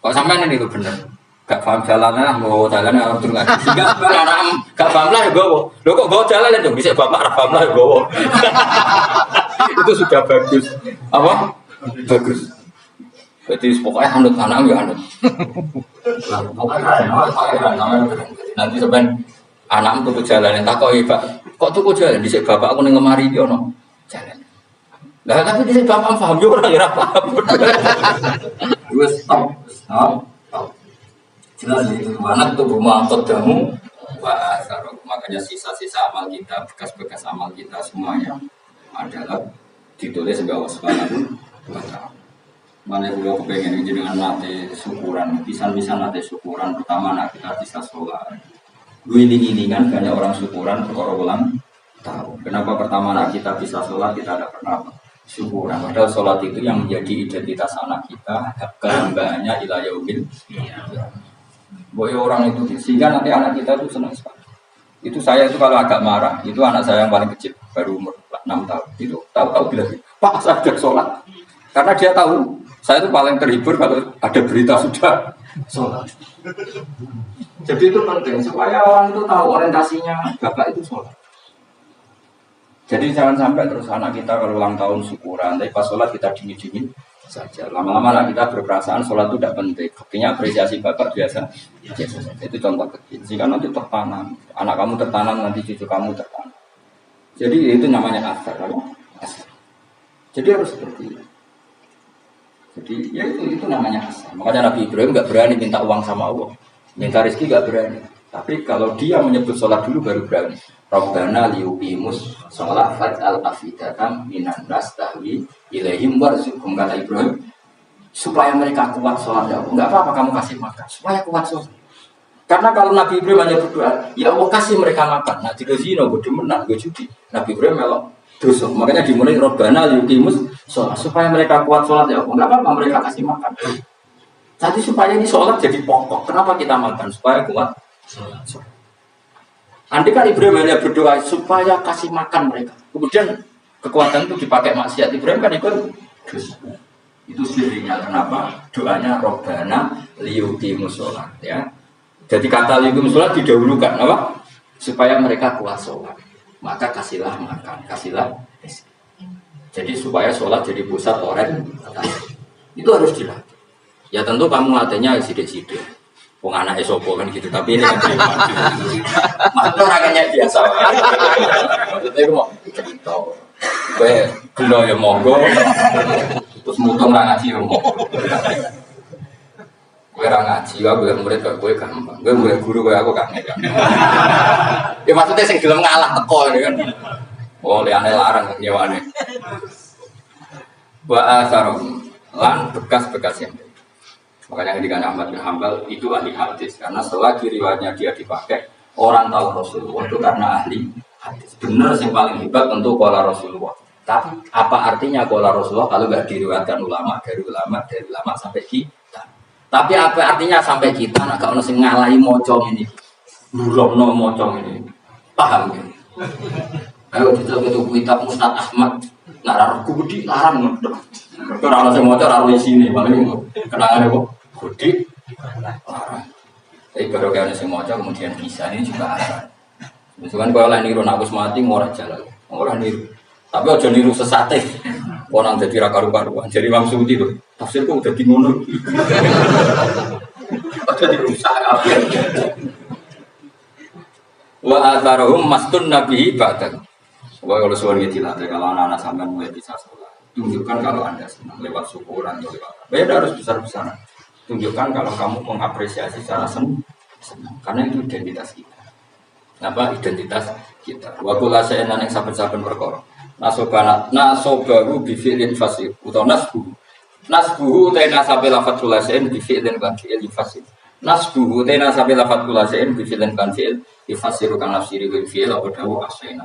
Kok sampean ini itu bener? Gak paham jalannya, mau jalannya orang turun lagi. Gak paham lah ya gowo. Lo kok gowo jalan itu bisa bapak paham lah ya gowo. Itu sudah bagus. Apa? Bagus. Jadi pokoknya anut anak ya anut. Nanti sebenarnya anak tuku jalan tak kok Pak. Kok tuku jalan dhisik bapak aku ning lemari iki ono jalan. Lah tapi dhisik bapak paham yo ora ya paham. Wes stop. Jelas itu anak tuh rumah kodamu makanya sisa-sisa amal kita, bekas-bekas amal kita semuanya adalah ditulis sebagai waspada. Mana beliau kepengen dengan nate syukuran, pisan-pisan nate syukuran. Pertama nak kita bisa sholat. Guling-gilingan banyak orang syukuran perkara ulang tahu. Kenapa pertama nak kita bisa sholat kita tidak pernah syukuran. Padahal sholat itu yang menjadi identitas anak kita, kehambaannya ila yaumil. Boy orang itu sehingga nanti anak kita itu senang sekali. Itu saya itu kalau agak marah, itu anak saya yang paling kecil baru umur 6 tahun. Itu tahu-tahu bilang, Pak saya sholat. Karena dia tahu saya itu paling terhibur kalau ada berita sudah sholat. Jadi itu penting supaya orang itu tahu orientasinya bapak itu sholat. Jadi jangan sampai terus anak kita kalau ulang tahun syukuran, tapi pas sholat kita dingin-dingin saja. Lama-lama anak kita berperasaan sholat itu tidak penting. Buktinya apresiasi bapak biasa. Itu contoh kecil. Jika nanti tertanam, anak kamu tertanam, nanti cucu kamu tertanam. Jadi itu namanya asar. Jadi harus seperti itu. Jadi ya itu namanya asal. Makanya Nabi Ibrahim nggak berani minta uang sama Allah, minta rezeki nggak berani. Tapi kalau dia menyebut sholat dulu baru berani. Rabbana liyuqimus sholat faj'al afidatan minan nas tahwi ilaihim warzuqhum kata Ibrahim supaya mereka kuat sholat ya Allah. Nggak apa-apa kamu kasih makan supaya kuat sholat. Karena kalau Nabi Ibrahim hanya berdoa, ya Allah kasih mereka makan. Nah tidak zina, gue demenan, gue judi. Nabi Ibrahim melok. Terus makanya dimulai Rabbana liyuqimus sholat supaya mereka kuat sholat ya Allah. Enggak apa-apa mereka kasih makan. Jadi supaya ini sholat jadi pokok. Kenapa kita makan? Supaya kuat sholat. Andai kan Ibrahim hanya berdoa supaya kasih makan mereka. Kemudian kekuatan itu dipakai maksiat. Ibrahim kan ikut dosa. Itu sirinya kenapa? Doanya Rabbana liyuqimus sholat ya. Jadi kata liyuqimus sholat didahulukan apa? Supaya mereka kuat sholat. Maka kasihlah makan, kasihlah rezeki. Jadi supaya sholat jadi pusat orang itu harus dilatih. Ya tentu kamu latihnya sidik-sidik. Wong anak esopo kan gitu, tapi ini kan maksudnya orangnya biasa. Maksudnya itu mau cerita. Kowe gelo ya monggo. Terus mutung ra ngaji ya monggo. Kowe ra ngaji, aku ya murid kok kowe gampang. Kowe murid guru kowe aku gak ngekan. Ya maksudnya sing gelem ngalah teko ini kan. Oh, liane larang nyewane. Wa asarum lan bekas-bekas yang makanya ketika Ahmad bin Hanbal itu ahli hadis karena selagi riwayatnya dia dipakai orang tahu Rasulullah itu karena ahli hadis. Benar yang paling hebat tentu qala Rasulullah. Tapi apa artinya qala Rasulullah kalau nggak diriwayatkan ulama dari ulama sampai kita? Tapi apa artinya sampai kita? Nak kalau nasi ngalahi mocong ini, burukno mocong ini, paham ya? Ayo kita kitab Ustaz Ahmad, ngarang gudi larang nggak? Kalau nasi mocong larang di sini, paling kenangan kok. Gudi, tapi baru kalian semua aja kemudian bisa ini juga ada. Misalkan kalau lain niru nakus mati ngorek jalan, orang niru. Tapi aja niru sesate, orang jadi rakaru-karuan. Jadi langsung itu tafsirku udah dimundur. Aja dirusak apa? Wa atharuhum mastun nabihi badan. Wah kalau suara dilatih kalau anak-anak sampai mulai bisa sekolah, tunjukkan kalau anda senang lewat syukuran atau lewat. Beda harus besar-besaran. Tunjukkan kalau kamu mengapresiasi secara senang, karena itu identitas kita. Apa identitas kita? Wa kula saenan yang saben-saben perkara. Nasobahu bi fi'lin fasih utawa nasbuhu ta nasabe lafat kula saen bi fi'lin kan fi'il fasih. Nasbuhu ta nasabe lafat kula saen bi fi'lin kan fi'il fasih kan nafsiri bil fi'il apa dawu ahsayna.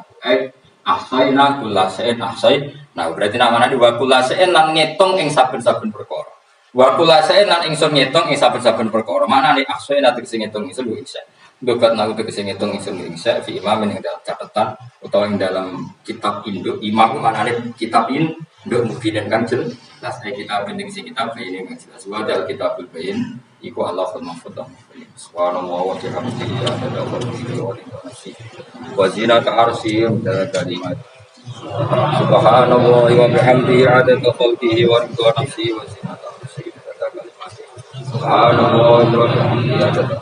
Ahsayna kula saen ahsay. Nah berarti namanya di wa kula saen lan ngitung ing saben-saben perkara. Wa kula saen lan ingsun ngitung ing saben-saben perkara. Maknane ahsayna tegese ngitung ingsun bisa. Dokat nahu tegese ngitung ingsun bisa fi imam ing dalam catatan utawa ing dalam kitab induk imam maknane kitab induk mungkin kan jelas kita penting sih kitab ini kan jelas wa dal kitabul bayin iku Allahul mahfuz. Subhanallah wa bihamdihi wa zinata arsy dan kalimat Subhanallah wa bihamdihi adada khalqihi wa ridha nafsihi wa zinata arsy dan kalimat Subhanallah wa bihamdihi adada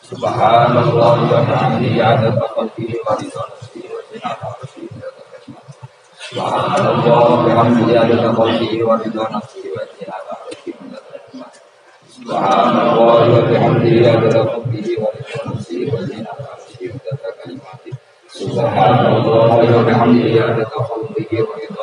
Subhanallah wa bihamdihi adada khalqihi wa ridha nafsihi wa zinata arsy Subhanallah wa bihamdihi adada khalqihi wa ridha nafsihi wa zinata arsy Subhanallah wa bihamdihi adada khalqihi wa ridha nafsihi wa zinata arsy Subhanallah wa bihamdihi adada khalqihi wa ridha